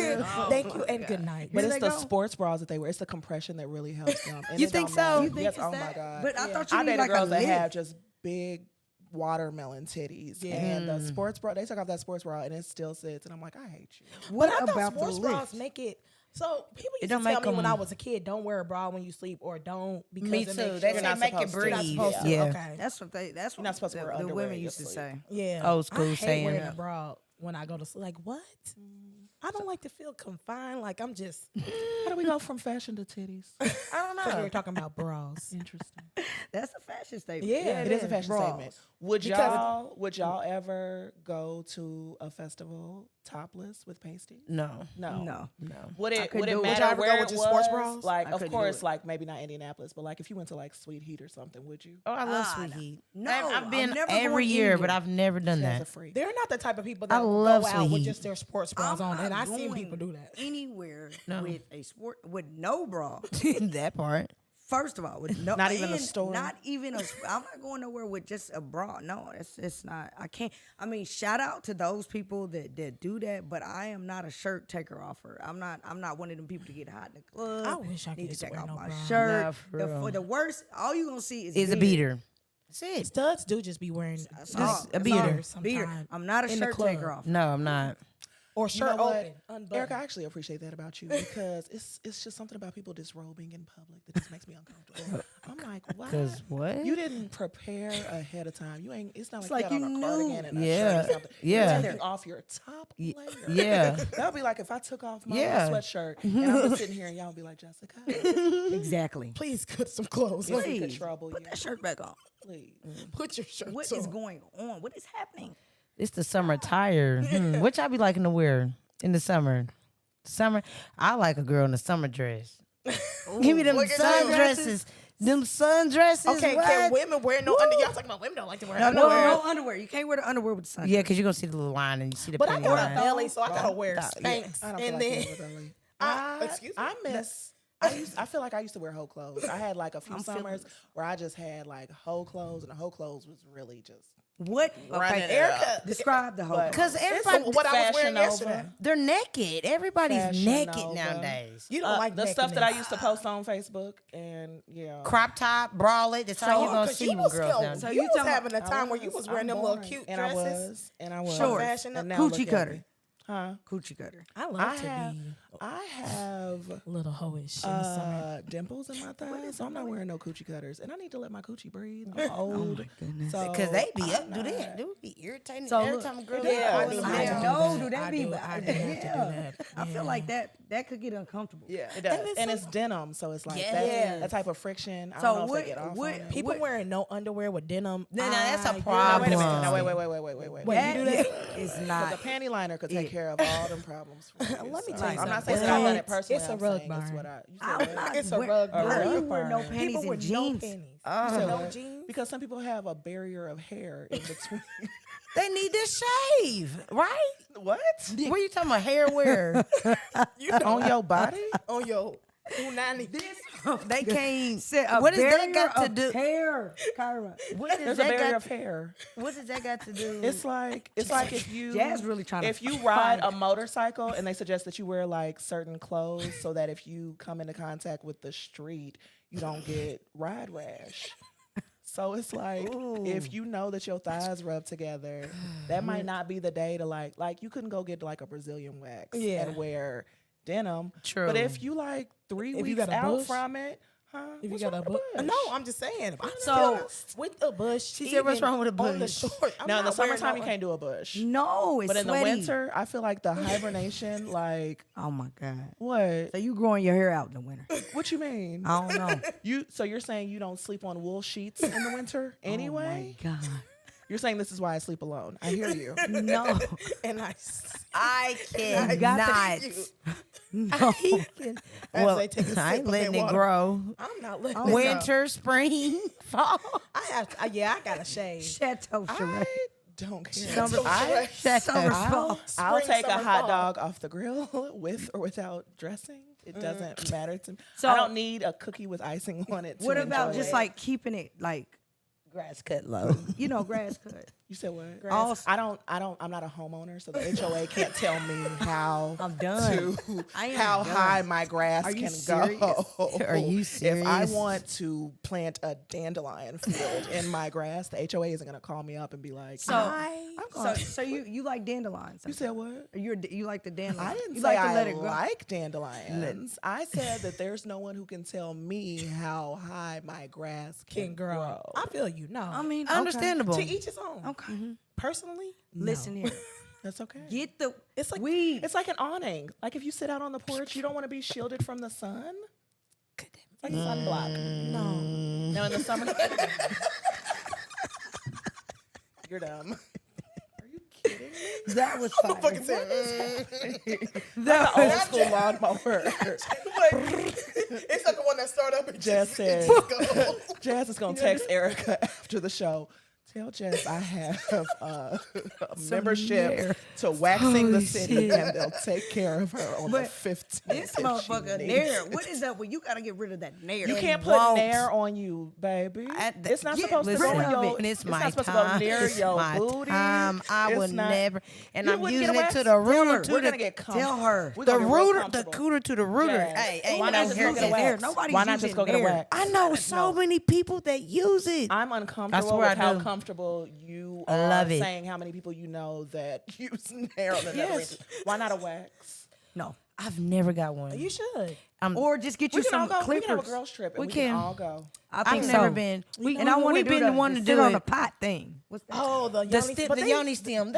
Thank you and good night. But Here it's they the go. sports bras that they wear. It's the compression that really helps them. And You it think don't so? matter. You think Yes. it's Oh that? my God. But I thought you I need dated like a girls that lift. have just big watermelon titties, and the sports bra. They took off that sports bra, and it still sits. And I'm like, I hate you. What But I thought about the sports bras lift? make it so people It used don't to make tell me when 'em- I was a kid, don't wear a bra when you sleep or don't because Me it too. makes They you- say not make it supposed to. You're not breathe. supposed to. Yeah. Okay. That's what You're not supposed to wear the underwear women in your used to sleep. say. Yeah. Old school I hate saying. wearing a bra when I go to sleep. Like what? I don't like to feel confined. Like I'm just. How do we go from fashion to titties? I don't know. We were talking about bras. Interesting. That's a fashion statement. Yeah, It is a fashion Bras. statement. Would Because- y'all ever go to a festival topless with pasties? No. No. Would it couldn't would it do it. matter Would y'all ever go where with it your sports was? bras? Like, I of couldn't do course, it. like maybe not Indianapolis, but like if you went to like Sweet Heat or something, would you? Oh, I love Ah, Sweet no. Heat. No, I've been I'm never every going year, but anywhere. I've never done As a that. freak. They're not the type of people that I go love out Sweet with Heat. just their sports bras I'm on, and not I've seen going people do that. anywhere No. with a sport with no bra. That part. First of all, with no, Not even a and store? Not even a. I'm not going nowhere with just a bra. No, it's not. I can't. I mean, shout out to those people that do that, but I am not a shirt taker offer. I'm not one of them people to get hot in the club. I wish I could need to just take wear off no my bra. shirt. Nah, for The, real. for the worst, all you gonna see Is a beater. That's it. Studs do just be wearing That's all. Just a That's beater. all. beater Beater. sometime I'm not a in the shirt club. taker offer. No, I'm not. or You shirt know what? open, unbuttoned. Eric, I actually appreciate that about you because it's just something about people disrobing in public that just makes me uncomfortable. I'm like, why? Because what? You didn't prepare ahead of time. You ain't. It's not like, like you had you on a knew. cardigan and a Yeah. shirt or something. Yeah. You're taking off your top layer. Yeah. That would be like if I took off my Yeah. sweatshirt and I'm just sitting here and y'all would be like, Jessica, Exactly. Please put some clothes if on. we could Please, trouble put you, that shirt back on. please. Put your shirt What on. is going on? What is happening? It's the summer attire. What y'all be liking to wear in the summer? Summer. I like a girl in a summer dress. Give me them look at sundresses. Them sundresses. Okay, what? can women wear no underwear? Y'all talking about women don't like to wear No, underwear. no underwear. You can't wear the underwear with the sun. Yeah, because you're going to see the little line and you see the But I penny got a line. belly, so I gotta wear Spanx. I don't feel And like then you with belly. excuse me? I miss. I feel like I used to wear whole clothes. I had like a few summers where I just had like whole clothes, and the whole clothes was really just What? running Okay, it up. Erica, describe the whole. But- Because so everybody, what I was Fashion wearing yesterday. Nova. they're naked. Everybody's Fashion naked Nova. nowadays. You don't like the stuff that I nakedness. used to post on Facebook, and yeah, Crop top, bralette. That's all you're going to 'cause see you with was girls still- nowadays. So you you was talking having a about- time where you was wearing them little cute and dresses. I was, Shorts. Fashion and up. now Coochie look at cutter. me. Huh? Coochie cutter. I love I to have, be I have a little hoish in the summer. dimples in my thighs, so I'm not wearing no coochie cutters, and I need to let my coochie breathe. I'm old, goodness. so Because they be I'm up, do not- that. They would be irritating So every look- time a girl Yeah, I goes do in have there. to I do know. that. Do that I be? do have to do that. I feel Yeah. like that could get uncomfortable. Yeah, it does, it's and so- it's denim, so it's like Yeah. that type of friction. I So don't know if what- they get off what- on it. People wearing no underwear with denim. No, that's a you're not- problem. Wait a minute. Wait. No, wait. Wait, you do that? It's Because not. the panty liner could take it. care of all them problems. For you, Let me so tell you I'm not something. saying that I've done it It's- personally. it's a I'm rug saying it's burn. what you said I'm what? not. It's a wear- rug How burn. do you wear no People panties People and with jeans? no panties. So No what? jeans. Because some people have a barrier of hair in between. They need to shave, right? What? What are you talking about? Hair wear? On your body? On your unani. They can't. A What does that barrier got to of do? Hair, Kyra. What does There's a that barrier got? of hair. What does that got to do? It's like if you Jazz really trying to if you ride find a motorcycle and they suggest that you wear like certain clothes so that if you come into contact with the street, you don't get ride rash. So it's like if you know that your thighs rub together, that might not be the day to like you couldn't go get like a Brazilian wax Yeah. and wear denim. True. But if you like 3 If you weeks got a out bush? from it, huh? If you what's got a wrong bush. with the No, I'm just saying. So- with a bush. She said, "What's wrong with a On the bush?" short. I'm Now in the not wearing summertime no- you can't do a bush. No, it's But in sweaty. the winter, I feel like the hibernation, like Oh my god. what? So you growing your hair out in the winter? What you mean? I don't know. So you're saying you don't sleep on wool sheets in the winter anyway? Oh my god. You're saying this is why I sleep alone. I hear you. No. And I cannot. No. Well, they take a I sip ain't of letting their it water. grow. I'm not letting Oh, Winter, spring, fall. I have to, I gotta shave. Chateau Charest. I don't care. Summer, Summer, fall. I'll Spring, take a summer, hot fall. dog off the grill with or without dressing. It doesn't matter to me. So- I don't need a cookie with icing on it. What to about enjoy just it. like keeping it like grass cut low? You know, grass cut. You said what? Grass. I'm not a homeowner, so the HOA can't tell me how I'm done. I am how done. high my grass Are you can serious? go. Are you If I serious? want to plant a dandelion field in my grass, the HOA isn't going to call me up and be like, So, so you like dandelions? you said what? You like the dandelions? I didn't you say like to I let it grow. like dandelions. I said that there's no one who can tell me how high my grass can grow. I feel you. No, I mean, Understandable. to each his own. Okay. Personally, Listen here. That's okay. Get the It's like weed. It's like an awning. Like if you sit out on the porch, you don't want to be shielded from the sun. It's like sunblock. no. Now in the summer, you're dumb. Are you kidding me? That was fire. That old school lawnmower. It's like the one that started up and Jess said, Jess is gonna text Erica after the show. Tell Jess I have a membership to Waxing the City, and they'll take care of her on the 15th. This motherfucker nair. What is that? Well, you gotta get rid of that nair. You can't put won't. nair on you, baby. It's not supposed to go listen, in your. and it's my not supposed time. to go near It's your my booty. time. I It's would not- never. And You I'm wouldn't using get a it to wax? the rooter. We're To gonna the, get Tell her. We're the gonna get real rooter, the comfortable. cooter to the rooter. Yes. Hey, Why ain't not no just go get a hair. wax? Nobody's Why not using just go get a nair. wax? I know so many people that use it. I'm uncomfortable swear with I how do. comfortable you I are love it. saying how many people you know that use nair on another Yes. reason. Why not a wax? No. I've never got one. You should. Or just get you We can all some go. We can have a clippers. girls trip. And We we can. can all go. I think I've so. never been. And I want to we've been the one to sit do on it. the pot thing. What's that? Oh, the The, yoni, sti- but the they- yoni stem.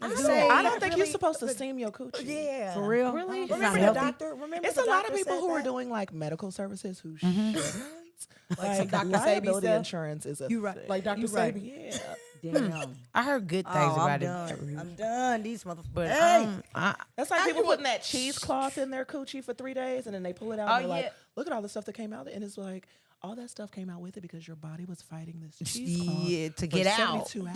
I don't think you're supposed to steam your coochie. Yeah, For real? Really? It's not Remember the healthy? doctor? Remember It's the a lot of doctor people said who are that? doing like medical services who shouldn't. Like some Dr. Sabi liability stuff? insurance is a You right. thing. Like Dr. You right. Sabi. Yeah. Damn. I heard good things Oh, I'm about it. done. I'm done. These motherfuckers. But Hey. That's like people putting that cheesecloth in their coochie for 3 days and then they pull it out and they're yeah. like, look at all the stuff that came out. And it's like, all that stuff came out with it because your body was fighting this cheesecloth Yeah, to for get out. 72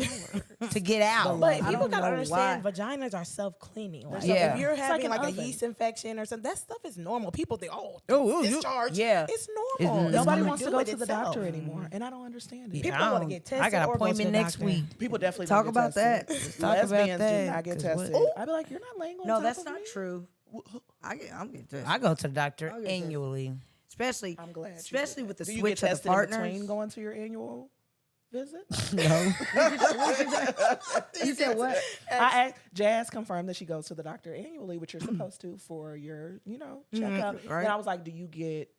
hours. To get out. But I people don't gotta know understand vaginas are self-cleaning. Like, Yeah. if you're having like like, an a oven. yeast infection or something, that stuff is normal. People think, you- discharge. yeah. It's It's- normal. it's Nobody gonna wants to do go it to the itself. doctor anymore. And I don't understand it. People I wanna don't- get I tested got or an go to appointment the next doctor. week. People definitely Talk don't get about that. tested. Talk about Lesbians that, do not get 'cause tested. what- I'd be like, you're not laying on No, top that's of not me? true. I'm getting tested. I go to the doctor get tested. annually. Especially, I'm glad. especially with the do you switch get of the tested in partners. between going to your annual visit? No. You said what? Jazz confirmed that she goes to the doctor annually, which you're supposed to for your, checkup. right. And I was like, do you get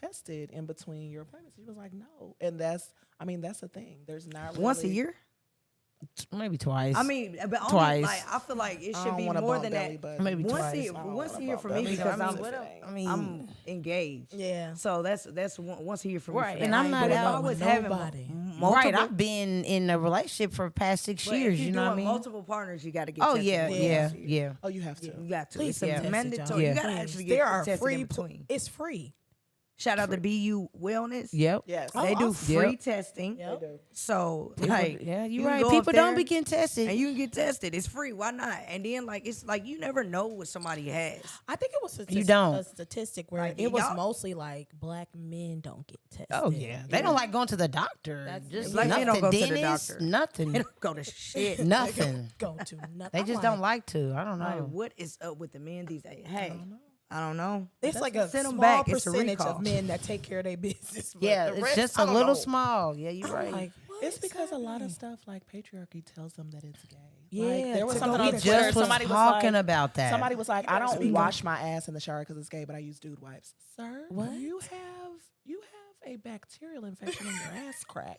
tested in between your appointments? She was like, no. And that's the thing. There's not really, Once a year? Maybe twice. I mean, but only, Twice. like, I feel like it I should don't be want a more bump than belly, that. but Maybe Once twice. a year, I don't once want a a year bump for belly. me because I mean, I'm engaged. Yeah. So that's once a year for me. Right, for and that. I'm not But if out I was with having nobody. multiple, right. I've been in a relationship for the past 6 but years. if You you're know what I doing mean? multiple partners, you got to get. Oh tested yeah, once yeah, a year. yeah. Oh, you have to. You got to. Please It's some tested, mandatory. y'all. You got to Yeah. actually There get are tested free. in between. It's free. Shout out to BU Wellness. Yep. Yes. They do awesome. free Yep. testing. Yep. They do. So People- like, yeah, you you're right. go up People don't there be getting tested. and you can get tested. It's free. Why not? And then like it's like you never know what somebody has. I think it was You don't. a statistic where Like, it was y'all- mostly like black men don't get tested. Oh yeah, they don't like going to the doctor. That's- Just Black men nothing. don't go to the Dentist, doctor. Nothing. They don't go to shit. Nothing. Go to nothing. They just don't like to. I don't Like, know. what is up with the men these days? Hey, I don't know. It's like a Send 'em small back. It's a percentage recall. of men that take care of their business. but Yeah, the it's rest, just I a don't little know. small. Yeah, you're right. Like, what It's is because a lot of happening? stuff like patriarchy tells them that it's gay. Yeah, like, there was to something go on get a Twitter. just was Somebody was talking like, about that. Somebody was like, I don't speak wash my ass in the shower because it's gay, but I use dude wipes. Sir, What? You have a bacterial infection in your ass crack.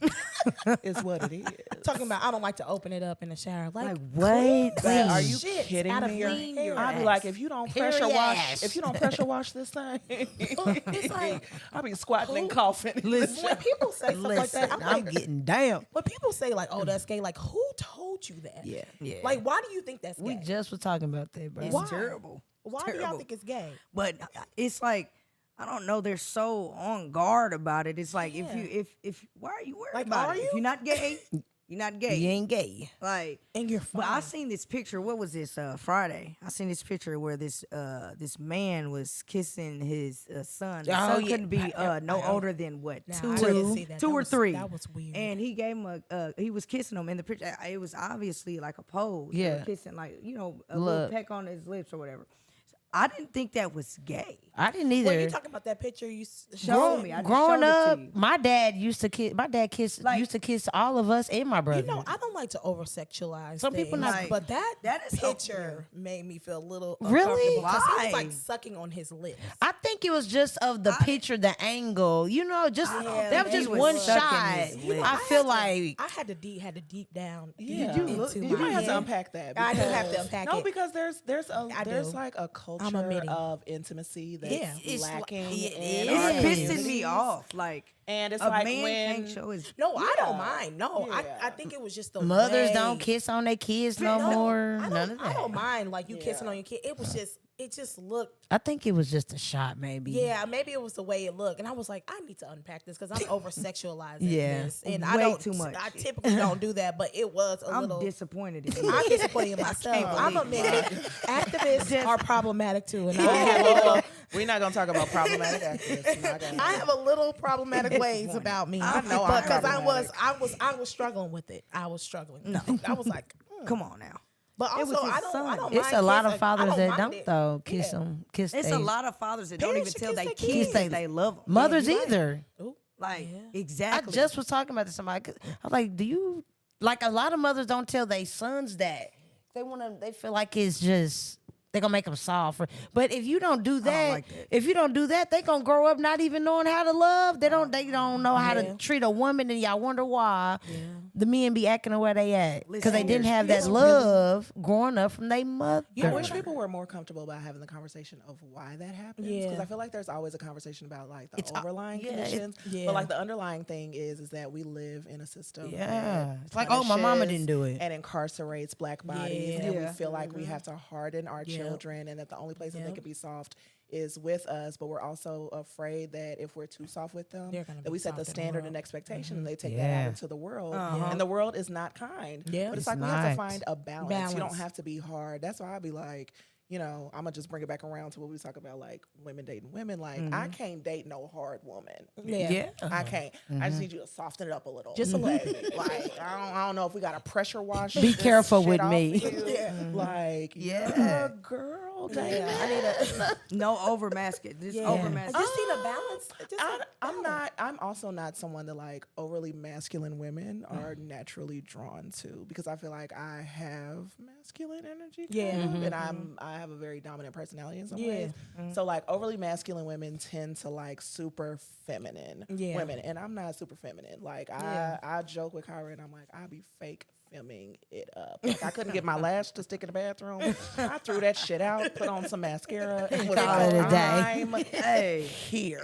Is what it is. Talking about I don't like to open it up in the shower. Like, what? But are you shit kidding out of me? your hair. I'll be like, if you don't Hair pressure your wash, ass. if you don't pressure wash this thing, It's like, I'll be squatting and coughing. when people say stuff like Listen, that, I'm I'm like, getting down. when people say like, "Oh, that's gay," like, who told you that? Yeah. Like, why do you think that's We gay? just were talking about that, bro. It's Why? terrible. Why do y'all terrible. think it's gay? But it's like, I don't know. They're so on guard about it. It's like Yeah. if why are you worried Like, about are it? If you? you're not gay, you're not gay. You ain't gay. Like, And you're fine. but I seen this picture. What was this? Friday. I seen this picture where this man was kissing his son. His son yeah. couldn't be no older than what Nah, two I or didn't see that. two That or was- three. that was weird. And he gave him he was kissing him in the picture. It was obviously like a pose. They were Yeah. kissing like a little Look. peck on his lips or whatever. I didn't think that was gay. I didn't either. When you talking about that picture, you Show me. I just Growing showed it to up, you. my dad used to kiss. My dad used to kiss all of us and my brother. You know, I don't like to over sexualize. Some people not- Like, but that is picture made me feel a little Really? uncomfortable 'cause he was Why? like sucking on his lips. I think it was just of the picture, the angle. You know, just I don't that think was just he was one sucking shot. his lips. I feel like I had to deep down. Yeah. deep you look- into did You my might have to head. unpack that. I do have to because- unpack no, it. because there's I there's do. like a I'm culture admitting. of intimacy that's Yeah. It's lacking like- in it our is. It's pissing communities. me off. Like And it's a like man when can't show his. No, I don't Yeah. mind. No, I Yeah. think it was just the mothers way. don't kiss on their kids no more. None of that. I don't mind like you kissing Yeah. on your kid. It just looked. I think it was just a shot, maybe. Yeah, maybe it was the way it looked, and I was like, I need to unpack this because I'm over sexualizing Yeah. this, and I Way don't too much. I typically don't do that, but it was a I'm little. disappointed in you. I'm disappointed in myself. I'm admitting activists are problematic too, and I have, Well, we're not gonna talk about problematic activists. We're not gonna- I have a little problematic ways about me. I know I'm because problematic. I was struggling with it. I was struggling. No, I was like, Come on now. but It was also his I don't. son. I don't It's mind a lot of kissing. I fathers that mind don't it. though kiss Yeah. them. Kiss. It's they a lot of fathers that don't Parents even should tell kiss their their kids kids. that they love them. mothers you're right. either. Ooh. Like Yeah. exactly. I just was talking about this to somebody. 'Cause I was like, do you like a lot of mothers don't tell their sons that they want to? They feel like it's just they're gonna make them soft. But if you don't do that, like that. if you don't do that, they gonna grow up not even knowing how to love. They don't know how Yeah. to treat a woman, and y'all wonder why Yeah. the men be acting the way they act because they Listen, didn't have that it's love growing up from their mother. I wish people were more comfortable about having the conversation of why that happens. Yeah. Because I feel like there's always a conversation about like the It's overlying yeah, it- conditions. yeah. But like the underlying thing is that we live in a system. Yeah. that It's like, oh, my mama punishes didn't do it. And incarcerates black bodies. And we Yeah. feel like we have to harden our Yeah. children and that the only place that they Yep. can be soft is with us. But we're also afraid that if we're too soft with them, They're gonna that be we set the soft in the standard world. and expectation and they take that Yeah. out into the world. Uh-huh. And the world is not kind. Yeah. But it's It's like we have to not. find a balance. You don't Balance. have to be hard. That's why I'd be like, you know, I'm gonna just bring it back around to what we was talking about, like women dating women. Like, I can't date no hard woman. Yeah. I can't. I just need you to soften it up a little. Just a little. Like, I don't know if we got to pressure wash. Be this careful shit with off me. you. Like, Yeah. girl, damn. I need a. No over masking. Just Yeah. over I masking. just need a balance. I'm also not someone that like overly masculine women are naturally drawn to because I feel like I have masculine energy. Yeah. kind of, and I have a very dominant personality in some Yeah. ways. So like overly masculine women tend to like super feminine Yeah. women, and I'm not super feminine. Like I joke with Kyra and I'm like I be fake femming it up. Like I couldn't get my lash to stick in the bathroom. I threw that shit out, put on some mascara, and was Call it a like, day. I'm Hey. here.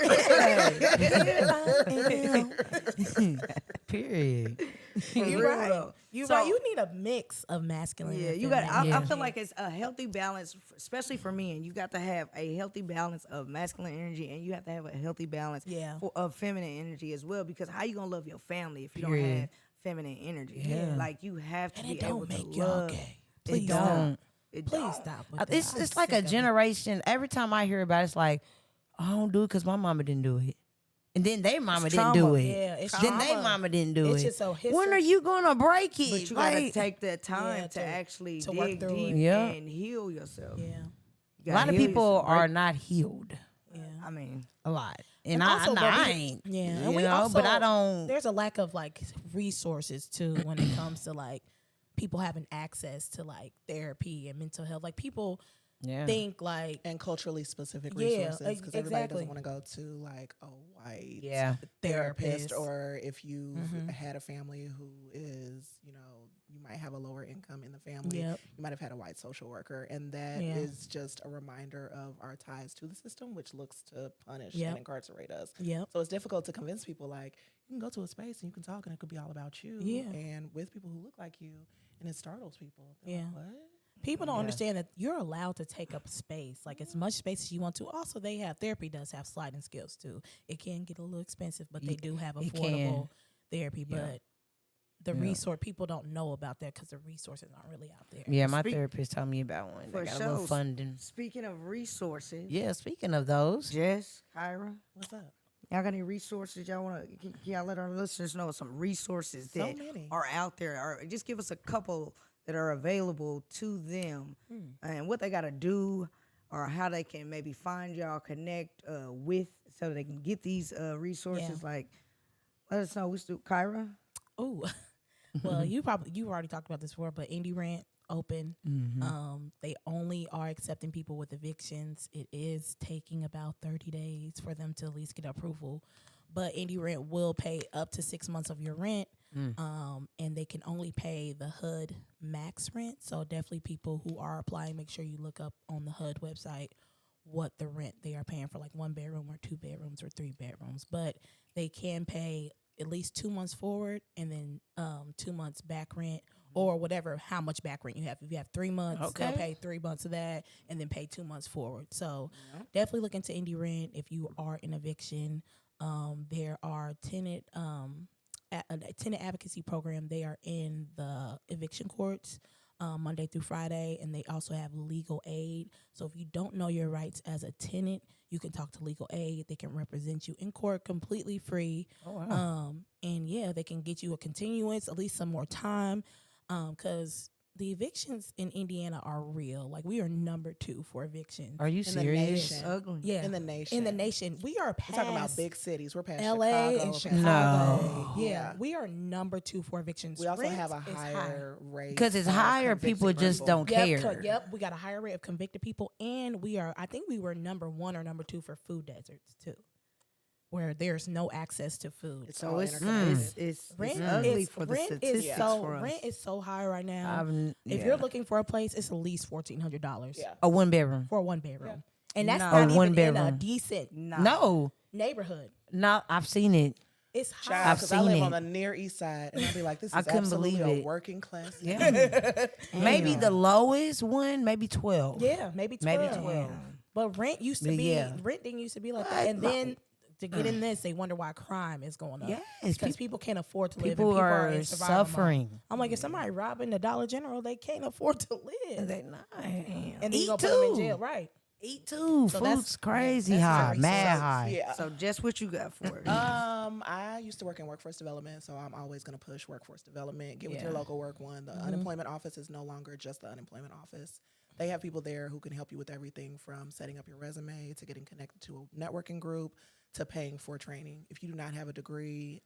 Period. For You're real, right. though. You're So- right. You need a mix of masculine. Yeah, and you got. feminine. I feel like it's a healthy balance, especially for men. You got to have a healthy balance of masculine energy, and you have to have a healthy balance Yeah. of feminine energy as well. Because how you gonna love your family if you don't Period. have feminine energy? Yeah. Like you have to And be it able don't to make y'all love. gay. It Please don't. It Please don't. stop with that. It's I'm like sick a of it. generation. Every time I hear about it, it's like, I don't do it because my mama didn't do it. And then their mama It's didn't do trauma. it. Yeah, it's then their trauma. mama didn't do It's it. just so When history- are you gonna break it? But you gotta Like, take that time Yeah, to to- actually to work dig through deep it. Yeah. and heal yourself. Yeah. You a gotta lot of heal people yourself. are not healed. Yeah. I mean, A lot. And And I, also, but I we- ain't. Yeah, You and we know, also, but I don't. There's a lack of like resources too when it comes to like people having access to like therapy and mental health. Like people Yeah. think like And culturally specific Yeah, resources because everybody exactly. doesn't want to go to like a white Yeah. therapist, Therapist. or if you've had a family who is, you know, you might have a lower income in the family. Yep. You might have had a white social worker, and that Yeah. is just a reminder of our ties to the system, which looks to punish Yep. and incarcerate us. Yep. So it's difficult to convince people like you can go to a space and you can talk and it could be all about you. Yeah. And with people who look like you, and it startles people. They're Yeah. like, what? People don't understand that you're allowed to take up space, like as much space as you want to. Also, they have therapy does have sliding scales too. It can get a little expensive, but they do have affordable therapy. But the resource, people don't know about that because the resources aren't really out there. Yeah, my therapist told me about one. They got a little funding. Speaking of resources. Yeah, speaking of those. Jess, Kyra. What's up? Y'all got any resources y'all want to, can y'all let our listeners know some resources that are out there? Or just give us a couple that are available to them and what they got to do or how they can maybe find y'all, connect with so they can get these resources. Like, let us know. We still, Kyra? Oh, well, you already talked about this before, but Indie Rent open. They only are accepting people with evictions. It is taking about 30 days for them to at least get approval. But Indie Rent will pay up to 6 months of your rent. And they can only pay the HUD max rent. So definitely people who are applying, make sure you look up on the HUD website what the rent they are paying for, like 1 bedroom or 2 bedrooms or 3 bedrooms. But they can pay at least 2 months forward and then 2 months back rent or whatever, how much back rent you have. If you have 3 months, they'll pay 3 months of that and then pay 2 months forward. So definitely look into Indie Rent if you are in eviction. There are tenant advocacy program. They are in the eviction courts Monday through Friday, and they also have legal aid. So if you don't know your rights as a tenant, you can talk to legal aid. They can represent you in court completely free. And they can get you a continuance, at least some more time, because the evictions in Indiana are real. Like, we are number 2 for evictions. Are you serious? It's ugly. Yeah. In the nation. In the nation. We are past. We're talking about big cities. We're past LA Chicago, and past Chicago. No. Yeah. We are number 2 for evictions. We also Rent have a is higher rate. Because it's of higher, convicted people just don't care. Yep. We got a higher rate of convicted people. And I think we were number 1 or number 2 for food deserts too, where there's no access to food. It's So all it's Rent ugly is, for the rent statistics is so, for us. Rent is so high right now. If yeah. you're looking for a place, it's at least $1,400 A 1 bedroom. for a 1 bedroom. And that's No. not A 1 even in a bedroom. decent No. neighborhood. No, I've seen it. It's high. Child, I've because I seen live it. on the near east side, and I'd be like, this I is couldn't absolutely believe a it. working class. Yeah. Maybe the lowest one, maybe 12. Yeah, maybe 12. Maybe 12. But rent used to But be, yeah. rent didn't used to be like that. And then to get in this, they wonder why crime is going up. Yes, Because people can't afford to live. people and people are in survival mode. suffering. I'm like, if somebody robbing the Dollar General, they can't afford to live. They not. And then you Eat gonna put them in too. jail, right? Eat too. So Food's crazy that's high, very mad sad. high. Yeah. So, Jess, what you got for us? I used to work in workforce development, so I'm always going to push workforce development. Get with your local work one. The unemployment office is no longer just the unemployment office. They have people there who can help you with everything from setting up your resume to getting connected to a networking group to paying for training. If you do not have a degree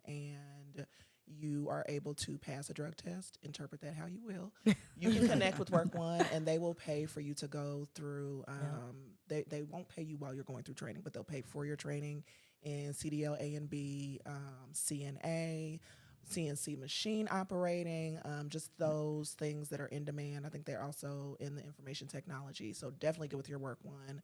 and you are able to pass a drug test, interpret that how you will, you can connect with Work One and they will pay for you to go through. They won't pay you while you're going through training, but they'll pay for your training in CDL A and B, CNA, CNC machine operating, just those things that are in demand. I think they're also in the information technology. So definitely get with your Work One.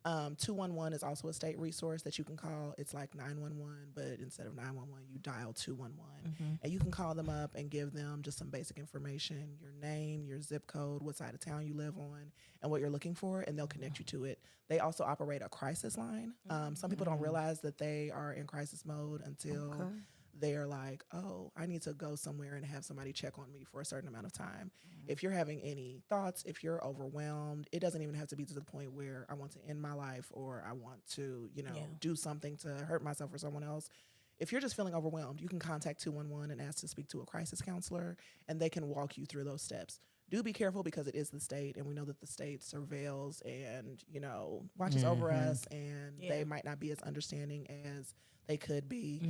211 is also a state resource that you can call. It's like 911, but instead of 911, you dial 211. And you can call them up and give them just some basic information, your name, your zip code, what side of town you live on, and what you're looking for, and they'll connect you to it. They also operate a crisis line. Some people don't realize that they are in crisis mode until they're like, oh, I need to go somewhere and have somebody check on me for a certain amount of time. If you're having any thoughts, if you're overwhelmed, it doesn't even have to be to the point where I want to end my life or I want to, do something to hurt myself or someone else. If you're just feeling overwhelmed, you can contact 211 and ask to speak to a crisis counselor, and they can walk you through those steps. Do be careful because it is the state, and we know that the state surveils and, watches over us, and they might not be as understanding as they could be.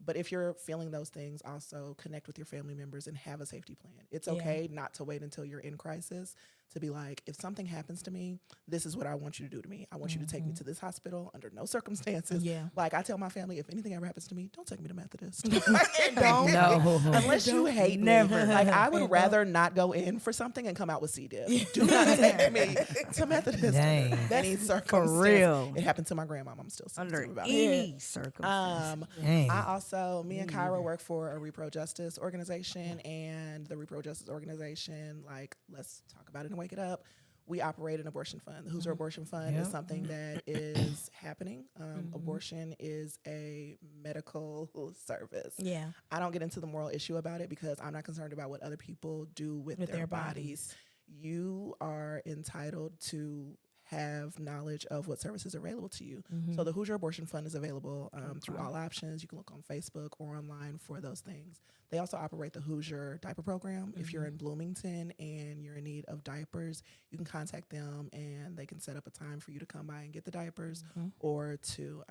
But if you're feeling those things, also connect with your family members and have a safety plan. It's okay not to wait until you're in crisis to be like, if something happens to me, this is what I want you to do to me. I want you to take me to this hospital under no circumstances. Yeah. Like I tell my family, if anything ever happens to me, don't take me to Methodist. Don't. No. Unless you hate Never. me. Like I would rather not go in for something and come out with C. diff. Do not take me to Methodist Dang. under any circumstance. real. It happened to my grandma. I'm still Under sensitive about it. any circumstance. Dang. I also, me and Kyra work for a repro justice organization, and the repro justice organization, like, let's talk about it and wake it up. We operate an abortion fund. The Hoosier Abortion Fund is something that is happening. Abortion is a medical service. Yeah. I don't get into the moral issue about it because I'm not concerned about what other people do with their bodies. You are entitled to have knowledge of what services are available to you. So the Hoosier Abortion Fund is available through all options. You can look on Facebook or online for those things. They also operate the Hoosier Diaper Program. If you're in Bloomington and you're in need of diapers, you can contact them and they can set up a time for you to come by and get the diapers or to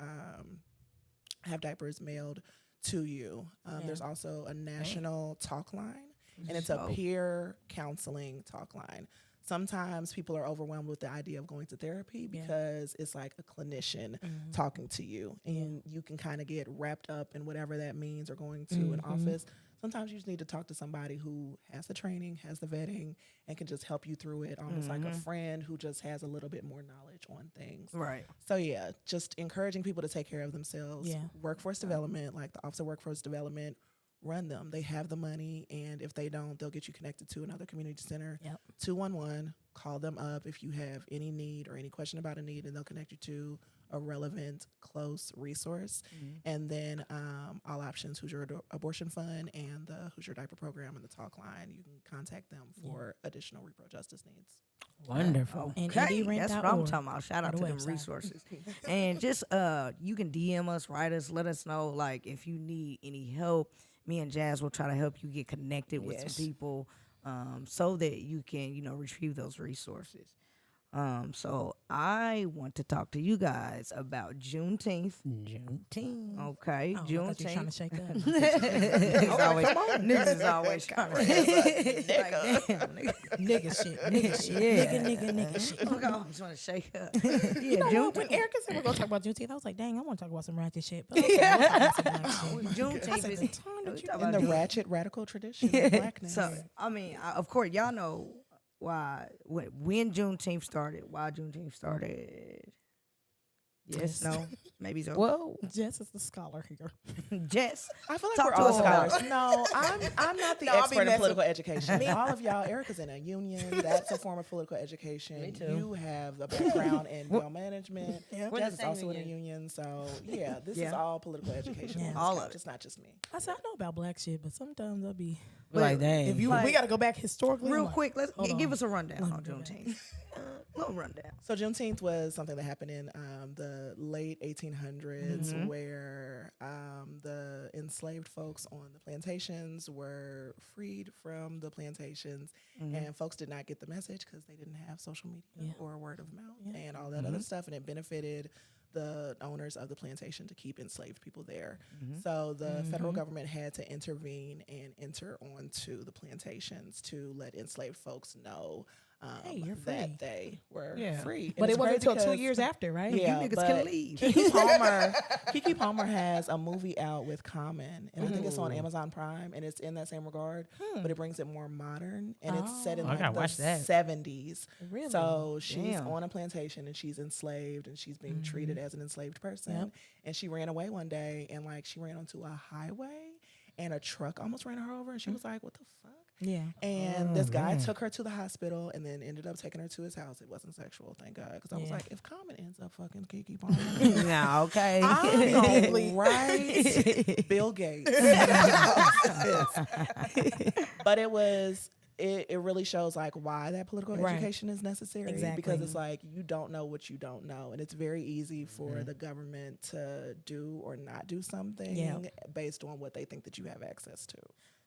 have diapers mailed to you. There's also a national talk line, and it's a peer counseling talk line. Sometimes people are overwhelmed with the idea of going to therapy because it's like a clinician talking to you, and you can kind of get wrapped up in whatever that means, or going to an office. Sometimes you just need to talk to somebody who has the training, has the vetting, and can just help you through it, almost like a friend who just has a little bit more knowledge on things. Right. So yeah, just encouraging people to take care of themselves. Workforce development, like the Office of Workforce Development, run them. They have the money, and if they don't, they'll get you connected to another community center. 211, call them up if you have any need or any question about a need, and they'll connect you to a relevant, close resource. And then all options, Hoosier Abortion Fund and the Hoosier Diaper Program and the talk line, you can contact them for additional repro justice needs. Wonderful. And Okay, indyrent.org. that's what I'm talking about. Shout out Or to the them website. resources. And just you can DM us, write us, let us know like if you need any help. Me and Jazz will try to help you get connected with some people so that you can, retrieve those resources. So I want to talk to you guys about Juneteenth. Okay, Oh, I thought you were Juneteenth. trying to shake up. Niggas is always trying to Nigga shit. Nigga shit. Nigga shit. I always want to shake up. You know what? When Erica said we're going to talk about Juneteenth, I was like, dang, I want to talk about some ratchet shit. But okay, we'll talk about some black shit. Juneteenth is In the ratchet radical tradition of blackness. So, I mean, of course, y'all know why when Juneteenth started. Why Juneteenth started? Yes, no, maybe so. Whoa. Jess is the scholar here. Jess, I feel like talk we're to all us about scholars. No, I'm not the expert in political education. All of y'all, Erica's in a union. That's a form of political education. Me too. You have a background in bill management. We're Jess the is also same in a union. union. So yeah, this is all political education. Yeah. All of it. It's not just me. I said, I know about black shit, but sometimes I'll be. Like, dang. If you, Like- we got to go back historically. real I'm like, quick, let's hold give on. us a rundown Let on me go back. Juneteenth. Little rundown. So Juneteenth was something that happened in the late 1800s, where the enslaved folks on the plantations were freed from the plantations, and folks did not get the message because they didn't have social media or word of mouth and all that other stuff, and it benefited the owners of the plantation to keep enslaved people there. So the federal government had to intervene and enter onto the plantations to let enslaved folks know Hey, you're that free. they were Yeah. free. But And it it's wasn't great until 2 because- years after, right? Yeah, You niggas but can leave. Kiki Palmer has a movie out with Common, and I think it's on Amazon Prime, and it's in that same regard, but it brings it more modern, and it's set in I like gotta the watch that. 70s. Really? So she's Damn. on a plantation, and she's enslaved, and she's being treated as an enslaved person. And she ran away one day, and like she ran onto a highway, and a truck almost ran her over, and she was like, "What the fuck?" Yeah. And this guy took her to the hospital and then ended up taking her to his house. It wasn't sexual, thank God. Because I was Yeah. like, if Common ends up fucking Kiki Palmer, Nah, okay. I'm gonna write Bill Gates. But it really shows like why that political Right. education is necessary. Exactly. Because it's like you don't know what you don't know. And it's very easy for the government to do or not do something based on what they think that you have access to.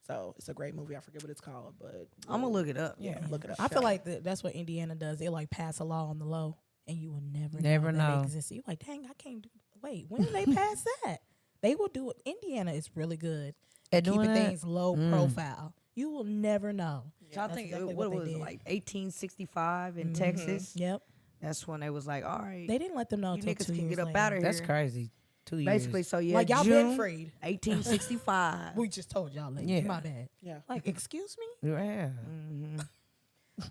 So it's a great movie. I forget what it's called, but I'm gonna look it up. yeah, look it up. I feel like that's what Indiana does. They like pass a law on the low, and you will never Never know. know. That exists. You're like, dang, I can't do. Wait, when did they pass that? They will do it. Indiana is really good At at keeping doing that? things low profile. You will never know. So I That's think exactly what what they was it, did. like 1865 in Texas. Yep. That's when they was like, all right, They didn't let them know you until niggas 2 can years get up later. out of here. That's crazy. 2 years. Basically, so yeah, Like, y'all June been freed. 1865. We just told y'all, like, Yeah. my bad. Yeah. Like, excuse me? Yeah.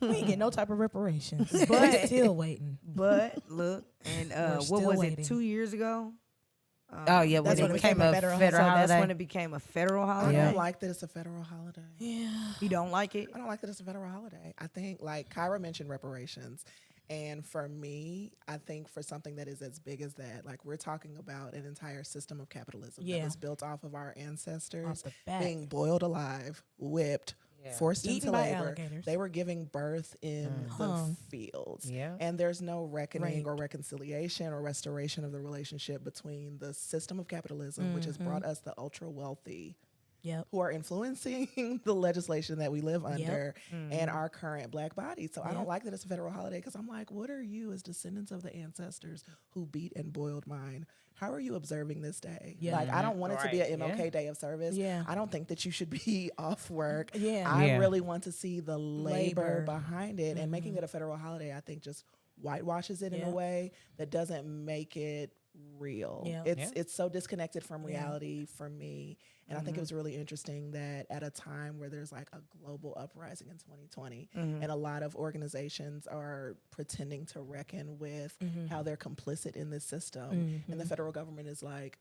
We ain't get no type of reparations. But still waiting. But look, and what still was waiting. it? 2 years ago. Oh yeah, when That's it when it became became a a federal federal So holiday. that's when it became a federal I holiday. don't like that it's a federal holiday. Yeah. You don't like it? I don't like that it's a federal holiday. I think, like Kyra mentioned, reparations. And for me, I think for something that is as big as that, like we're talking about an entire system of capitalism that Yeah. was built off of our ancestors Off the bat. being boiled alive, whipped, forced Eaten into by labor. alligators. They were giving birth in the fields. Yeah. And there's no reckoning or Right. reconciliation or restoration of the relationship between the system of capitalism, which has brought us the ultra wealthy Yep. who are influencing the legislation that we live under and our current black body. So I don't like that it's a federal holiday because I'm like, what are you as descendants of the ancestors who beat and boiled mine? How are you observing this day? Yeah. Like, I don't want it to be Right. an MLK Day of service. Yeah. I don't think that you should be off work. Yeah. I Yeah. really want to see the labor Labor. behind it. And making it a federal holiday, I think, just whitewashes it in Yeah. a way that doesn't make it real. Yeah. It's so disconnected from reality for me. And I think it was really interesting that at a time where there's like a global uprising in 2020 and a lot of organizations are pretending to reckon with how they're complicit in this system, and the federal government is like,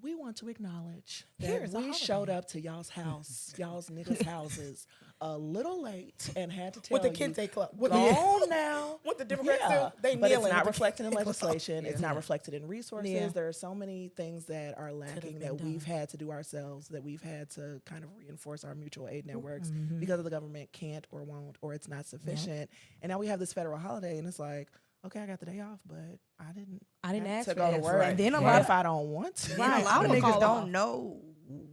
we want to acknowledge that Here's a we showed holiday. up to y'all's house, y'all's niggas' houses, a little late and had to tell With the you, Kente Club. go on now. What the Democrats Yeah, do? They but it's kneeling not with the reflected in Kente Club. legislation. It's not reflected in resources. Yeah. There are so many things that are lacking been that we've done. had to do ourselves, that we've had to kind of reinforce our mutual aid networks Mm-hmm. because the government can't or won't or it's not sufficient. And now we have this federal holiday, and it's like, okay, I got the day off, but I didn't didn't have ask to for go to this, work. right. And then a What lot if I don't want to? And a lot of I'ma niggas call don't off. know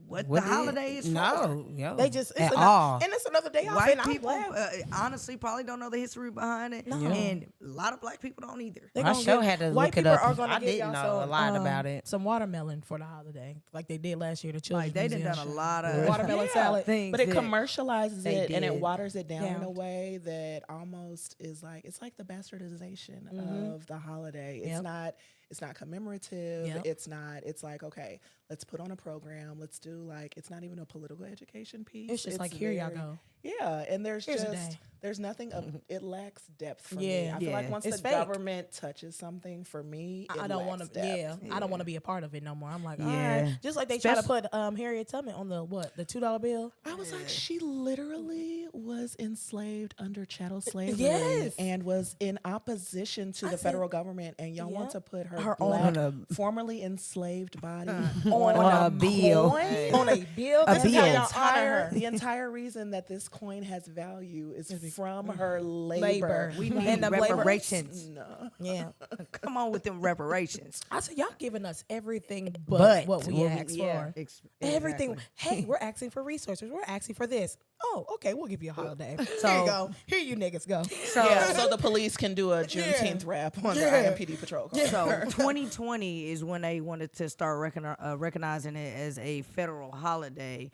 what What the did- holiday is for. No, yo. They just, at it's all. and it's another day off. White and I'm people glad. honestly probably don't know the history behind it, and a lot of black people don't either. They I gonna sure get- had to white look it people up. are gonna I get didn't y'all know a some, lot about it. Some watermelon for the holiday, like they did last year. The children's Like they done museum done a show. lot of Watermelon salad. things, But it that commercializes they it and it did. waters it down in a Down. way that almost is like, it's like the bastardization of the holiday. It's Yep. not commemorative. Yep. It's like, okay, let's put on a program. Let's do like, it's not even a political education piece. It's just like, here y'all go. Yeah. And there's Here's a just, day. there's nothing of, it lacks depth for me. Yeah. I feel like Yeah. once It's the fake. government touches something for me, I don't want to. depth. Yeah, I don't want to be a part of it no more. I'm like, all Yeah. right. Just like they try to put Harriet Tubman on the the $2 bill. I was like, she literally was enslaved under chattel slavery Yes. and was in opposition to the said, federal government, and y'all want Yep. to put her, Her black, own- formerly enslaved body on a bill. coin? On a bill. A This is bill. how y'all honor her. The entire reason that this coin has value is from her labor. Labor. we And need the labor- reparations. No. Yeah. Come on with them reparations. I said, y'all giving us everything but what we asked for. Everything. Exactly. Hey, we're asking for resources. We're asking for this. Oh, okay, we'll give you a holiday. So- Here you go. Here you niggas go. Yeah, so the police can do a Juneteenth rap on their IMPD patrol car. So 2020 is when they wanted to start recognizing it as a federal holiday.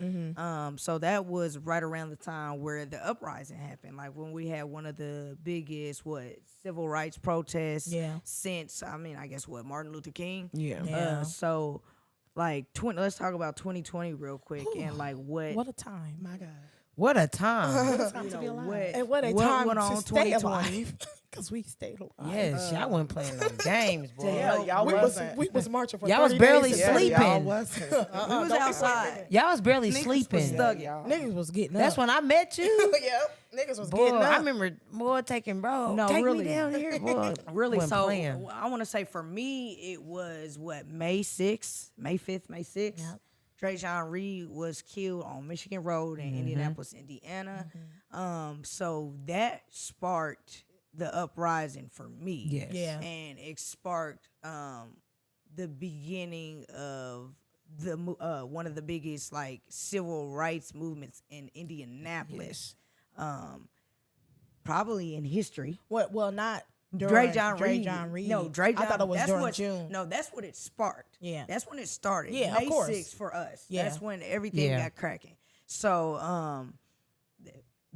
So that was right around the time where the uprising happened, like when we had one of the biggest civil rights protests since I guess Martin Luther King. Yeah. So like let's talk about 2020 real quick and like What a time. My God. What a time. Time to be alive. And what a what time went to on stay 2020? alive. Because we stayed alive. Yes, y'all wasn't playing no games, boy. Yeah, y'all We was marching for Y'all was 30 barely days. Yeah, sleeping. y'all wasn't. We was outside. Y'all was barely Niggas was sleeping. stuck. Niggas was getting up. That's when I met you. Yep. Niggas was Boy, getting up. I remember taking No, take really. me down here. Boy, Really, wasn't so playing. I want to say for me, it was May 5th, May 6th. Yep. Trey John Reed was killed on Michigan Road in Indianapolis, Indiana. So that sparked the uprising for me. Yes. Yeah. And it sparked the beginning of the one of the biggest like civil rights movements in Indianapolis, probably in history. What? Well, not during Dre John Reed. No, Dre John. I thought it was that's during what, June. No, that's what it sparked. Yeah. That's when it started. Yeah, of May course. 6th for us. Yeah. That's when everything Yeah. got cracking. So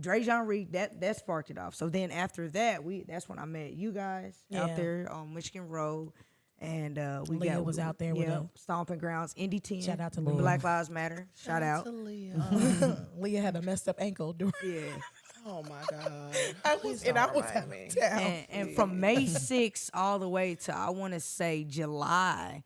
Drajon Reed, that sparked it off. So then after that, that's when I met you guys out there on Michigan Road. And Leah was out there with us. Stomping Grounds, Indy 10. Shout out to Leah. Black Lives Matter. Shout out. to Leah. Leah had a messed up ankle. Yeah. Oh my God. I was down. And from May 6th all the way to, I want to say, July,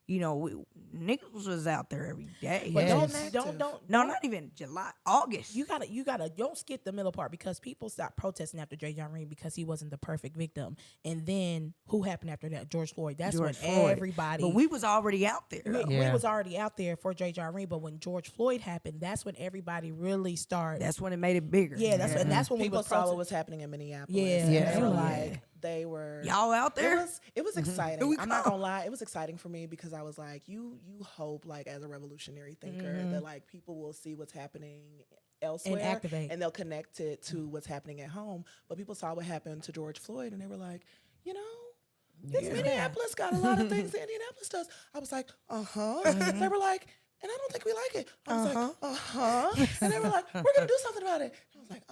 niggas was out there every day. But Yes. don't. No, not even July, August. You gotta don't skip the middle part, because people stopped protesting after Drajon Reed because he wasn't the perfect victim. And then who happened after that? George Floyd. That's George when Floyd. everybody. But we was already out there. we was already out there for Drajon Reed, but when George Floyd happened, that's when everybody really started. That's when it made it bigger. Yeah, that's when People we saw what protest- was happening in Minneapolis. Yeah. And Yeah. they were Yeah. like, they were Y'all out there? It was exciting. Here we I'm not go. gonna lie, it was exciting for me because I was like, you hope, like, as a revolutionary thinker, that like people will see what's happening elsewhere activate. and they'll connect it to what's happening at home. But people saw what happened to George Floyd and they were like, Minneapolis got a lot of things that Indianapolis does. I was like, They were like, and I don't think we like it. I was like, and they were like, we're gonna do something about it. I was like,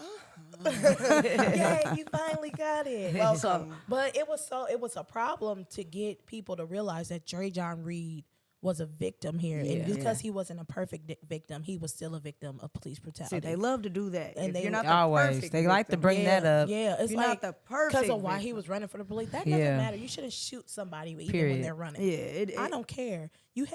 Yeah, you finally got it. Welcome. But it was a problem to get people to realize that Drajon Reed was a victim here, and because he wasn't a perfect victim, he was still a victim of police brutality. See, they love to do that. And If they you're not the Always. perfect They like to victim, bring that up. Yeah, it's You're like not the perfect because of why he victim. was running for the police. That doesn't Yeah. matter. You shouldn't shoot somebody even when Period. they're running. Yeah, I don't care. You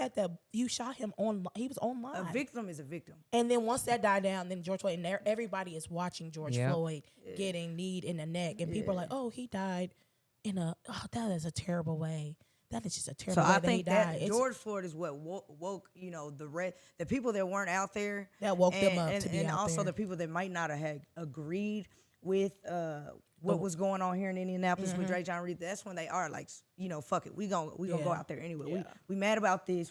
shot him on. He was online. a victim is a victim. And then once that died down, then George Floyd, and everybody is watching George Yep. Floyd getting kneed in the neck, and people are like, "Oh, he died that is a terrible way. That is just a terrible So way I that he think died." that It's- George Floyd is what woke the people that weren't out there That woke them and- up and, to be and out also there. the people that might not have had agreed with what was going on here in Indianapolis with Drajon Reed. That's when they are like, fuck it, we gonna go out there anyway. We mad about this,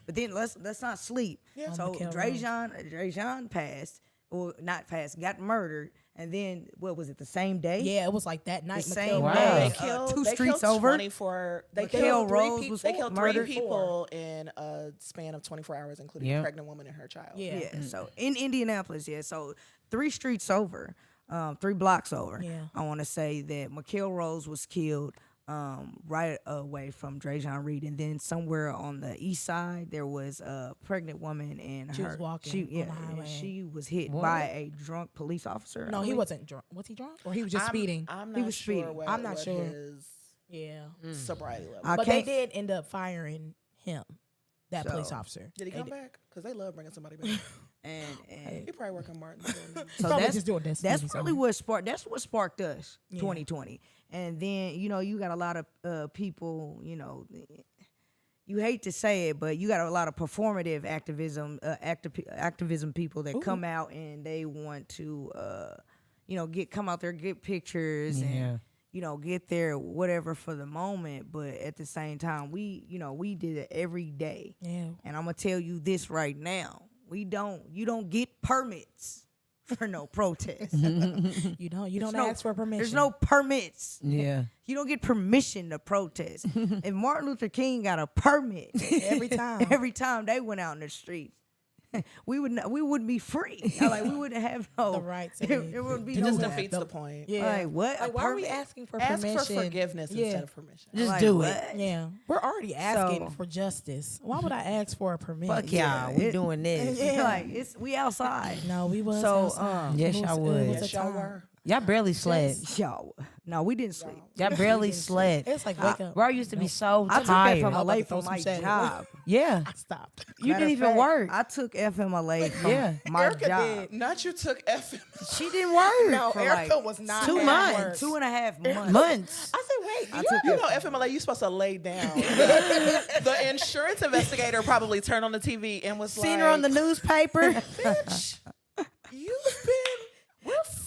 but then let's not sleep. Yeah. So McKell Drajon passed, or not passed, got murdered, and then what was it? The same day? Yeah, it was like that night. The same Wow. day. They killed, two they streets killed over. 24. They Mikhail killed three Rose people. was They killed murdered. three people in a span of 24 hours, including Yep. a pregnant woman and her child. Yeah. Yeah. So in Indianapolis, so 3 streets over, 3 blocks over. Yeah. I want to say that Mikhail Rose was killed right away from Drajon Reed, and then somewhere on the east side there was a pregnant woman and She was walking on the highway. she was hit by a drunk police officer. No, I he believe. Was he drunk? Or he was just speeding? I'm He not was sure speeding. what, I'm not what sure. his Yeah. sobriety level. I But they can't- did end up firing him, that So- police officer. Did he come back? Because they love bringing somebody back. And He probably working Martin. so Probably that's just doing this that's movie really somewhere. what sparked us 2020. And then you got a lot of people, you hate to say it, but you got a lot of performative activism people that come out and they want to come out there, get pictures and get there whatever for the moment, but at the same time we did it every day. Yeah. And I'm gonna tell you this right now. You don't get permits for no protest. You don't ask for permission. There's no permits. Yeah. You don't get permission to protest. If Martin Luther King got a permit every time. they went out in the streets, we wouldn't be free. Like we wouldn't have no The rights. It would be It no just that. defeats the point. Yeah. Like what? Like, A why are we permit? asking for Ask permission? for forgiveness instead of permission. Just Like, do what? it. Yeah, we're already asking So- for justice. Why would I ask for a permission? Fuck y'all. We doing this. Yeah. Like we outside. No, we was So, outside. Yes, It y'all was- would. it was a Yes, y'all time. were. Y'all barely slept. Yo, no, we didn't sleep. Y'all barely slept. It's like wake up. Bro used to be so I took tired. FMLA throw from some my shade. job. Yeah. I stopped. You Matter didn't of even fact, work. I took FMLA from Yeah. my Erica job. did. Not you took F. She didn't work. No, For Erica like was not 2 at months. work. 2.5 months. Months. I said, wait, I took You know FMLA, you supposed to lay down. The insurance investigator probably turned on the TV and was Seen like, her on the newspaper. bitch, you've been, we're fired.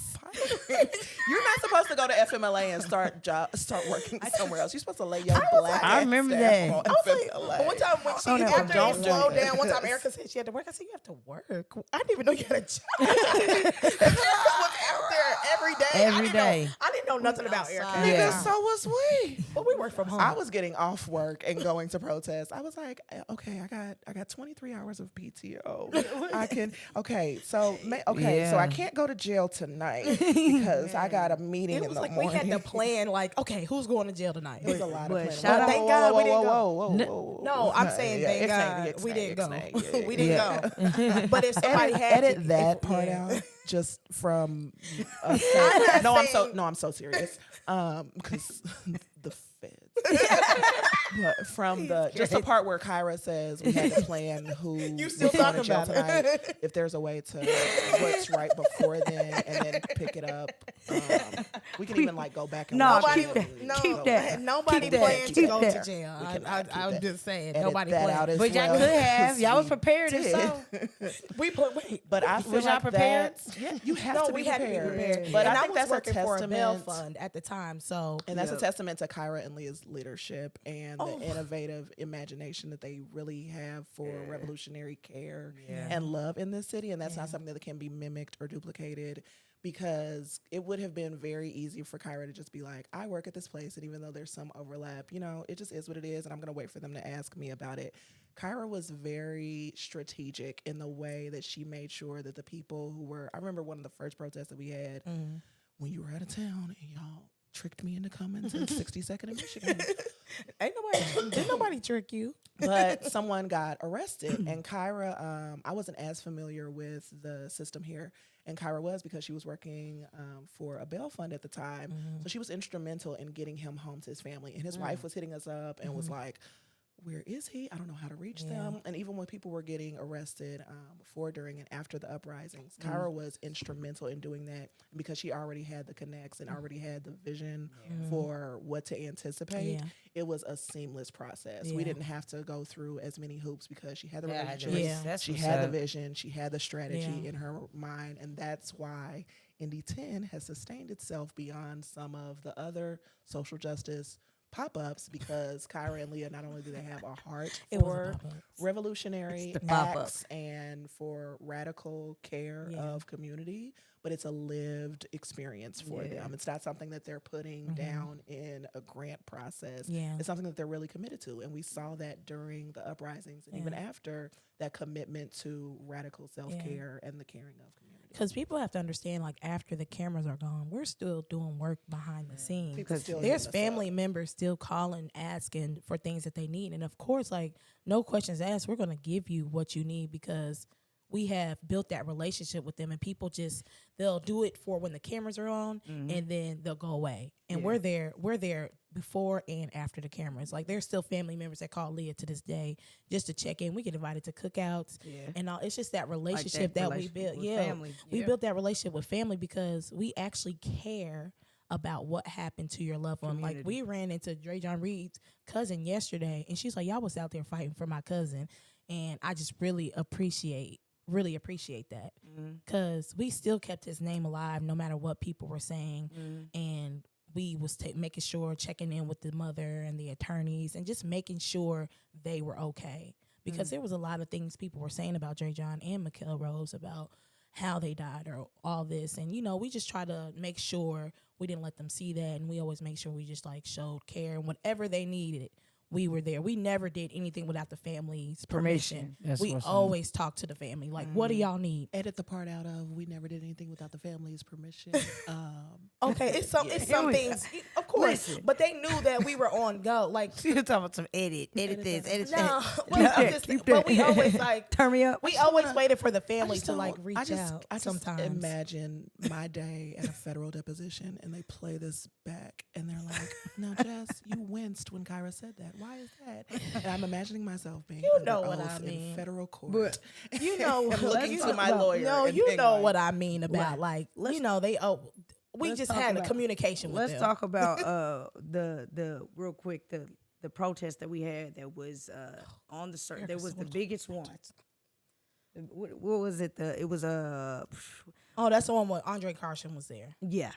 You're not supposed to go to FMLA and start working somewhere else. You're supposed to lay your black. I remember that. on I was like, FMLA. one time when she, never after don't it do slowed this. down, one time Erica said she had to work. I said, you have to work. I didn't even know you had a job. Erica was out there every day. Every day. I didn't know nothing about Erica. Yeah. Nigga, so was we. But we work from home. I was getting off work and going to protest. I was like, okay, I got 23 hours of PTO. I can so I can't go to jail tonight because I got a meeting it in was the like morning. we had to plan, like, okay, who's going to jail tonight? It was a lot of planning. shout out- Thank God we didn't go. Whoa. No, I'm saying thank God we didn't go. We didn't go. But if somebody had edit to, that part out just from I'm so serious because the feds. But from the part where Kyra says we had to plan who was still going to talking jail about tonight, it. if there's a way to what's right before then and then pick it up. We can even like go back and No, watch keep it. that. Keep that. Nobody Keep that. planned to Keep go that. to jail. We cannot keep I'm that. just saying, Edit nobody that planned. out as But y'all well, could have. 'cause Y'all was we prepared if did. so. But I feel Was y'all like prepared? you have No, to we be had to prepared. be prepared. But and I think was that's a working for a bail testament. fund at the time, so And that's a testament to Kyra and Leah's leadership and the innovative imagination that they really have for revolutionary care and love in this city. And that's not something that can be mimicked or duplicated, because it would have been very easy for Kyra to just be like, I work at this place, and even though there's some overlap, it just is what it is, and I'm going to wait for them to ask me about it. Kyra was very strategic in the way that she made sure that the people who were, I remember one of the first protests that we had, when you were out of town and y'all tricked me into coming to 62nd in Michigan. didn't nobody trick you. But someone got arrested, and Kyra, I wasn't as familiar with the system here, and Kyra was, because she was working for a bail fund at the time. So she was instrumental in getting him home to his family, and his wife was hitting us up and was like, where is he? I don't know how to reach them. And even when people were getting arrested before, during, and after the uprisings, Kyra was instrumental in doing that, because she already had the connects and already had the vision for what to anticipate. Yeah. It was a seamless process. Yeah. We didn't have to go through as many hoops, because she had the Yeah, relationships, that's she what's had the up. vision, she had the strategy Yeah. in her mind, and that's why Indy 10 has sustained itself beyond some of the other social justice pop-ups, because Kyra and Leah, not only do they have a heart It was a for pop-up. revolutionary the pop-up. acts and for radical care of community, but it's a lived experience for them. It's not something that they're putting down in a grant process. Yeah. It's something that they're really committed to, and we saw that during the uprisings and even after, that commitment to radical self-care and the caring of community. Because people have to understand, like, after the cameras are gone, we're still doing work behind the scenes. People still There's hitting us family members still calling, asking for things that they need. And of course, like, no questions asked, we're going to give you what you need, because we have built that relationship with them, and people just, they'll do it for when the cameras are on, and then they'll go away. And we're there before and after the cameras. Like, there's still family members that call Leah to this day just to check in. We get invited to cookouts and all. It's just that relationship that we built. Family. We built that relationship with family because we actually care about what happened to your loved one. Like, we ran into Dre John Reed's cousin yesterday, and she's like, y'all was out there fighting for my cousin. And I just really appreciate that, because we still kept his name alive no matter what people were saying. And we was making sure, checking in with the mother and the attorneys, and just making sure they were okay, because there was a lot of things people were saying about Dre John and Mikhail Rose about how they died or all this. And, we just try to make sure we didn't let them see that. And we always make sure we just, like, showed care, and whatever they needed, we were there. We never did anything without the family's permission. That's We what's up. always talked to the family. Like, what do y'all need? Edit the part out of we never did anything without the family's permission. Okay, it's some things, of course, but they knew that we were on go. Like, You're talking about some edit this, edit no, that. well, I'm just, but we always like Turn me up. we always waited for the family just to, like, don't- reach out. I just Sometimes imagine my day at a federal deposition, and they play this back, and they're like, "Now, Jess, you winced when Kyra said that. Why is that?" And I'm imagining myself being You under know what oath I mean. in federal court. you know, and looking you to know- my lawyer. No, and you being know like, what I mean about, like, we let's just talk had a about- communication with Let's them. talk about the real quick the protest that we had that was on the there was the biggest one. what was it? It was Oh, that's the one where Andre Carson was there. yeah,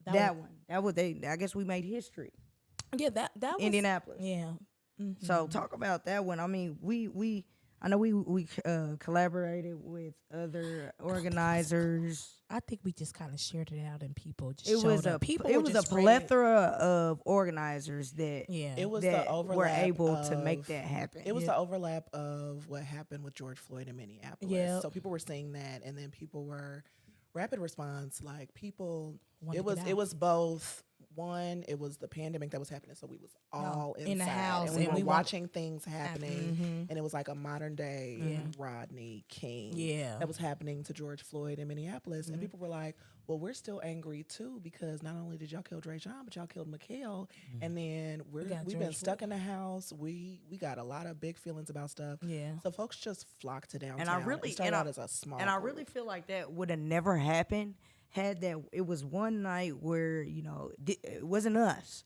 That that one. That was they. I guess we made history. Yeah, that was Indianapolis. Yeah. So talk about that one. I mean, I know we collaborated with other organizers. I think we just kind of shared it out and people just It was showed up. People it were was a just spreading- plethora of organizers that Yeah. It was that the overlap. were able to make of- that happen. It was the overlap of what happened with George Floyd in Minneapolis. Yep. So people were seeing that, and then people were rapid response. Like people, Wanted it to was get it out. was both. One, it was the pandemic that was happening, so we was all in the inside, house, and we and were we want- watching things happening, and it was like a modern day Rodney King Yeah. that was happening to George Floyd in Minneapolis, and people were like, "Well, we're still angry too because not only did y'all kill Dre John, but y'all killed McHale, and then we've got been George stuck in the house. We got a lot of big feelings about stuff. Yeah. So folks just flocked to downtown. and I really started and out I, as a small. and I group. really feel like that would have never happened had that it was one night where it wasn't us,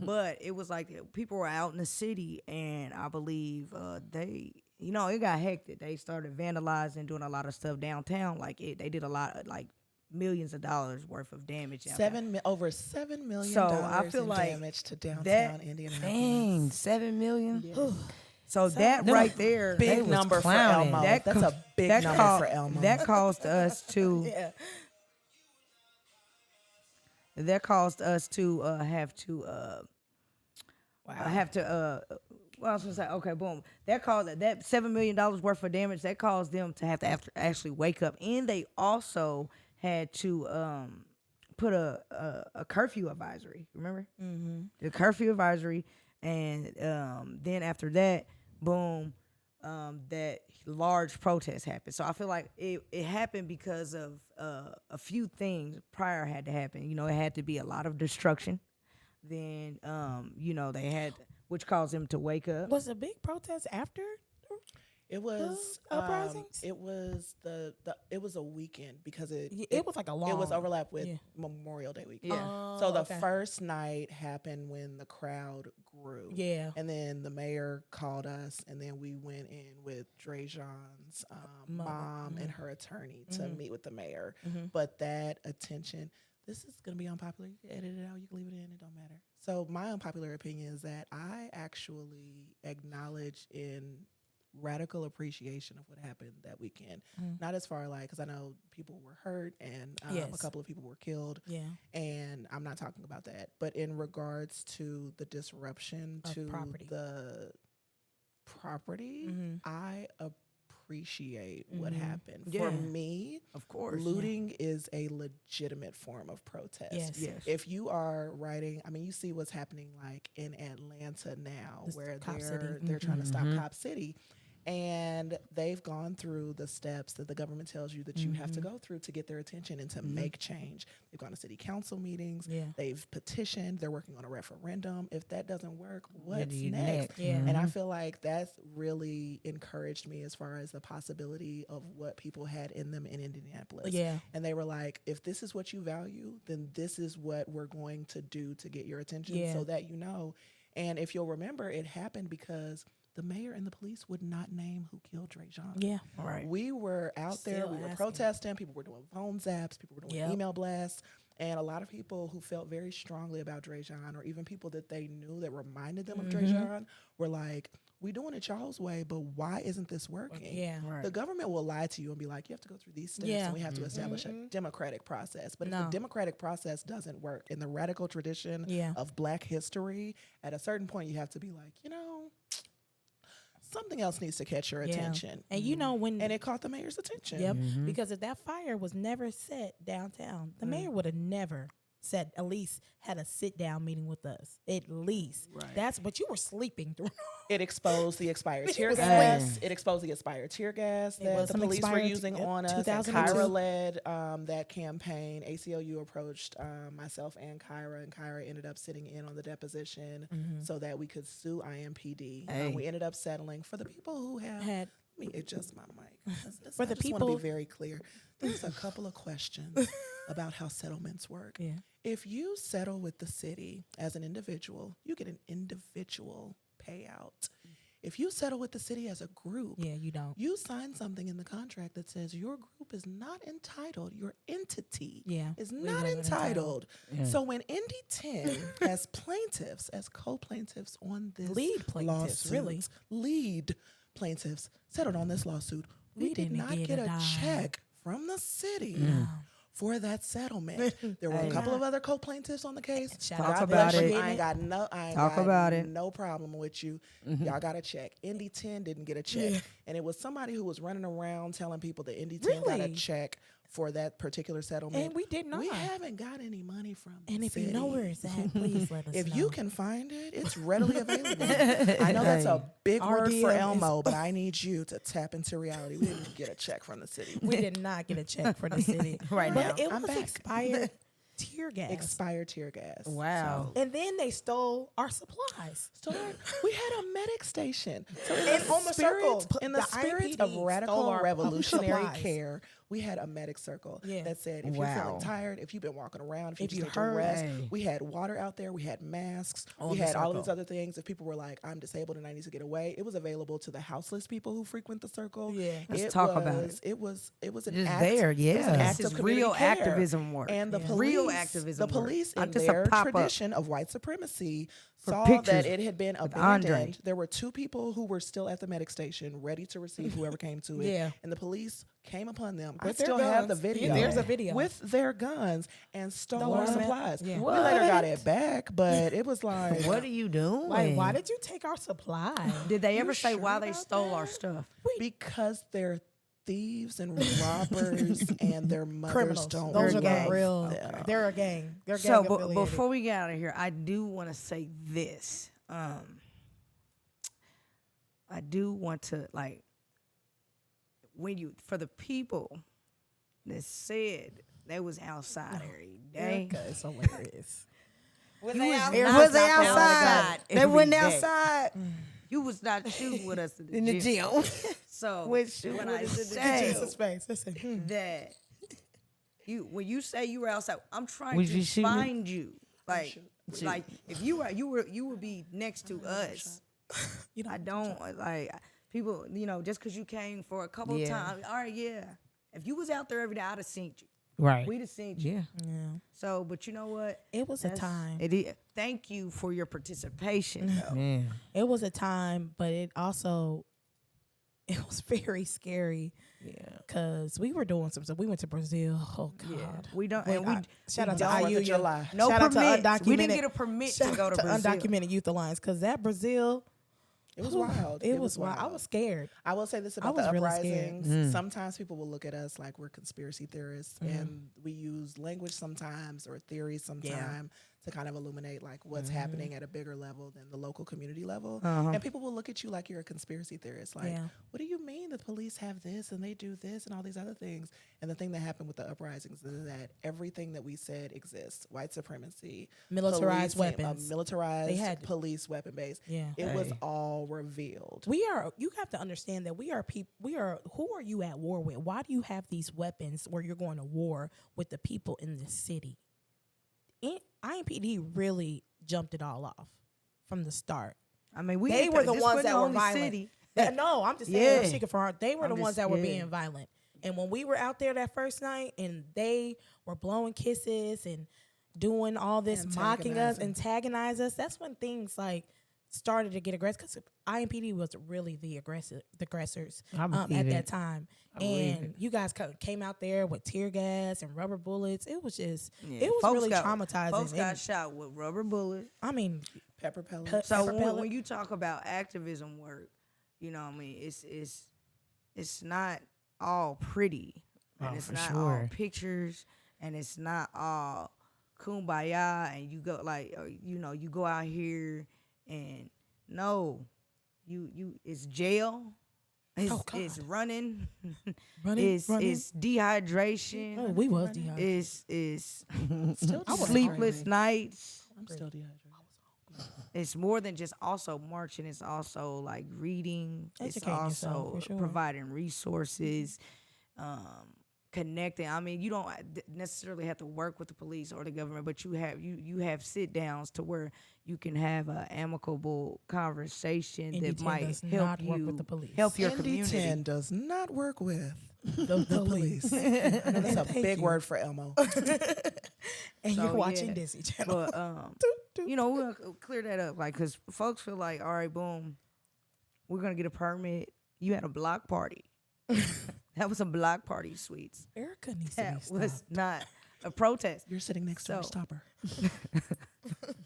but it was like people were out in the city, and I believe they it got hectic. They started vandalizing, doing a lot of stuff downtown. They did a lot of like millions of dollars worth of damage. downtown. over $7 million. So I feel in like damage to downtown that- Indianapolis. Dang, 7 million. So that right there, They Big was number for clowning. Elmo. That That's co- a big that number cau- for Elmo. That caused us to. That caused us to have to. Well, I was gonna say, okay, boom. That caused that $7 million worth of damage. That caused them to have to actually wake up, and they also had to put a curfew advisory. Remember, the curfew advisory, and then after that, boom, that large protest happened. So I feel like it happened because of a few things prior had to happen. It had to be a lot of destruction. Then they had, which caused them to wake up. Was a big protest after? It was uprisings? it was it was a weekend because It was like a long. it was overlapped with yeah. Memorial Day weekend. Yeah. So the okay. first night happened when the crowd grew. Yeah. And then the mayor called us, and then we went in with Dre Jean's mom and her attorney to meet with the mayor. But that attention, this is going to be unpopular. You can edit it out. You can leave it in. It don't matter. So my unpopular opinion is that I actually acknowledge in radical appreciation of what happened that weekend. Not as far because I know people were hurt and a couple of people were killed. Yeah. And I'm not talking about that. But in regards to the disruption Of to property. the property, I appreciate what Mhm. happened. Yeah. For me, Of course, looting is a legitimate form of protest. Yes. Yes. If you are writing, you see what's happening like in Atlanta now, This where Cop City. they're trying to stop Cop City. And they've gone through the steps that the government tells you that you have to go through to get their attention and to make change. They've gone to city council meetings. Yeah. They've petitioned. They're working on a referendum. If that doesn't work, What what's do you next? next? Yeah. And I feel like that's really encouraged me as far as the possibility of what people had in them in Indianapolis. Yeah. And they were like, if this is what you value, then this is what we're going to do to get your attention Yeah. so that you know. And if you'll remember, it happened because the mayor and the police would not name who killed Dre John. Yeah. all right. We were out there, Still we were asking. protesting, people were doing phone zaps, people were doing Yep. email blasts. And a lot of people who felt very strongly about Dre John, or even people that they knew that reminded them of Dre John, were like, we doing it y'all's way, but why isn't this working? Yeah. Right. The government will lie to you and be like, you have to go through these steps Yeah. and we have to establish a democratic process. But if No. the democratic process doesn't work in the radical tradition Yeah. of Black history, at a certain point you have to be like, something else needs to catch your Yeah. attention. And when And it caught the mayor's attention. Yep. Because if that fire was never set downtown, the mayor would have never at least had a sit down meeting with us. At least. Right. But you were sleeping through. It exposed the expired tear was gas. It exposed the expired tear gas that was the some police were expired- using yep, on us. And 2002. Kyra led that campaign. ACLU approached myself and Kyra ended up sitting in on the deposition so that we could sue IMPD. Hey. We ended up settling for the people who have. Had Let me adjust my mic. For the I just want to people- be very clear. There's a couple of questions about how settlements work. Yeah. If you settle with the city as an individual, you get an individual payout. If you settle with the city as a group, Yeah, you don't. you sign something in the contract that says your group is not entitled, your entity Yeah, is we not wasn't entitled. So when Indy 10 as plaintiffs, as co-plaintiffs on this Lead plaintiffs, lawsuit, really. lead plaintiffs settled on this lawsuit, we We did didn't not get get a a dime. check from the city for that settlement. There were a Hey. couple of other co-plaintiffs on the case. Shout Talk God about bless you. it. I ain't got no, I ain't Talk got about it. no problem with you. Y'all got a check. Indy 10 didn't get a check. And it was somebody who was running around telling people that Indy 10 got a Really? check for that particular settlement. And we did not. We haven't got any money from the And if you city. know where it's at, please let us know. If you can find it, it's readily available. I know that's a big Our word for DM is- Elmo, but I need you to tap into reality. We didn't get a check from the city. we did not get a check for the city Right but now. it I'm was back. expired tear gas. Expired tear gas. Wow. And then they stole our supplies. So we had a medic station. So in And the on the spirit, circle, in the the spirit IMPD of stole radical our revolutionary supplies. care, we had a medic circle Yeah. that said, if you're Wow. feeling tired, if you've been walking around, if you If just you need to hurt, rest, hey. we had water out there, we had masks, On we the had all of these circle. other things. If people were like, I'm disabled and I need to get away, it was available to the houseless people who frequent the circle. Yeah. Let's talk about it. It was an Just act. there, It was an yeah. act This of is community real care. activism work. And the Yeah. police, Real activism the work. police Not in just a their pop-up. tradition of white supremacy For saw pictures that it had been with abandoned. Andre. There were two people who were still at the medic station, ready to receive whoever came to it. Yeah. And the police came upon them. I With their still have the guns. video. Yeah, there's a video. with their guns and stole our What? supplies. Yeah. We later got What? it back, but it was like, What are you doing? Like, why did you take our supplies? Did they You ever say sure why they about stole our that? stuff? because they're thieves and robbers and their mothers Criminals. don't Those They're are gang. the real. Yeah. They're a gang. They're So, gang but affiliated. before we get out of here, I do want to say this. I do want to when you for the people that said they was outside every day. Erica is hilarious. Was You they was outside? not Was they outside outside? They every went day. outside You was not shooting with us in the gym. So Which when what I is it that say Jesus face. Listen. that when you say you were outside, I'm trying Was to you shooting? find you. Like if you would be next to us. You know, I don't like people, just because you came for a couple Yeah. times. All right, yeah. If you was out there every day, I'd have seen you. Right. We'd have seen you. Yeah. yeah. So, but you know what? It was a time. It is. Thank you for your participation, though. Man. It was a time, but it was very scary. Yeah. Because we were doing some stuff. We went to Brazil. Oh, God. Yeah, we don't. Wait, And we shout out to don't want IU. the July. no shout out to permits. undocumented. We didn't get a permit to shout go out to Brazil. undocumented Youth Alliance. Because that Brazil, It was wild. it was wild. I was scared. I will say this I about was the really scared. uprisings. Sometimes people will look at us like we're conspiracy theorists, and we use language sometimes or theories sometimes to kind of illuminate like what's happening at a bigger level than the local community level. And people will look at you like you're a conspiracy theorist. Like, Yeah. what do you mean the police have this and they do this and all these other things? And the thing that happened with the uprisings is that everything that we said exists: white supremacy, Militarized policing, weapons. militarized They had- police weapon base. Yeah. It was Hey. all revealed. You have to understand that who are you at war with? Why do you have these weapons where you're going to war with the people in the city? IMPD really jumped it all off from the start. I mean, we They ain't were the this ones wasn't that were only violent. City. No, I'm just saying, Yeah. I'm speaking for her. They were the I'm ones just- that were yeah. being violent. And when we were out there that first night and they were blowing kisses and doing all this mocking us, antagonizing us, that's when things like started to get aggressive because IMPD was really the aggressors I believe at it. that time. believe And you guys came out there with tear gas and rubber bullets. It was just, Yeah. it was Folks really got- traumatizing. Folks got And, shot with rubber bullets. I mean, Pepper pellets. So Pepper when, pellet. when you talk about activism work, what I mean, it's not all pretty, and Oh, it's for not sure. all pictures, and it's not all kumbaya, and you go you go out here and no, you it's jail, it's running, it's dehydration, oh, we was dehydrated. it's Still sleepless nights. I'm still dehydrated. It's more than just also marching. It's also like reading. It's Educating yourself, also for sure. providing resources. connecting. I mean, you don't necessarily have to work with the police or the government, but you have sit downs to where you can have an amicable conversation that ND10 might does help not work you with the police. help your ND10 community. does not work with The police. I know that's a Thank big you. word for Elmo. And So, you're watching yeah. Disney Channel. But we're gonna clear that up, like, cause folks feel like, all right, boom, we're gonna get a permit. You had a block party. That was a block party, Sweets. Erica needs to be That stopped. was not a protest. You're sitting next to her. So- Stop her.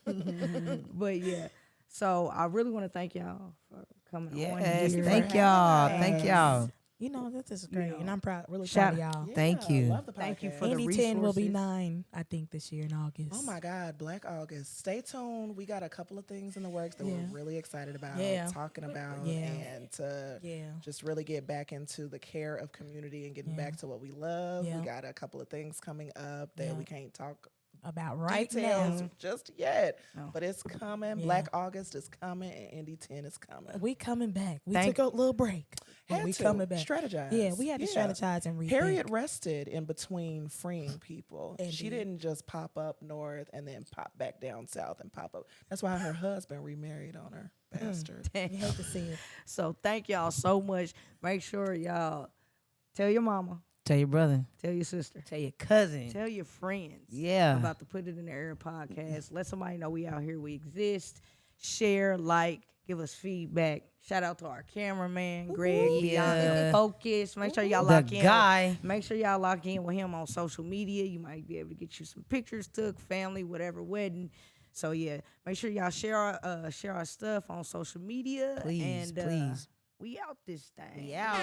But yeah, so I really want to thank y'all for coming on Yes, here. thank y'all. Thank y'all. You know, this is great, know, and I'm really shout- proud of y'all. Thank you. Love the podcast. Thank you for the Andy 10 will be resources. 9, I think, this year in August. Oh my God, Black August. Stay tuned. We got a couple of things in the works that Yeah. we're really excited about talking about Yeah. and to Yeah. just really get back into the care of community and getting Yeah. back to what we love. Yeah. We got a couple of things coming up that Yeah. we can't talk About right details now. just yet. No. But it's coming. Yeah. Black August is coming and Indy 10 is coming. We coming back. We Thank- took a little break. but Had we to coming back. strategize. Yeah, we had to strategize and rethink. Harriet rested in between freeing people. She Indeed. didn't just pop up north and then pop back down south and pop up. That's why her husband remarried on her. Bastard. You hate to see it. So thank y'all so much. Make sure y'all tell your mama, Tell your brother. tell your sister, Tell your cousin. tell your friends. Yeah. About to Put It in the Air podcast. Let somebody know we out here, we exist. Share, like, give us feedback. Shout out to our cameraman, Greg. Yeah. Focus. Make sure y'all The lock in. guy. Make sure y'all lock in with him on social media. You might be able to get you some pictures took, family, whatever, wedding. So yeah, make sure y'all share our stuff on social media. Please, and, please. We out this thing. We out.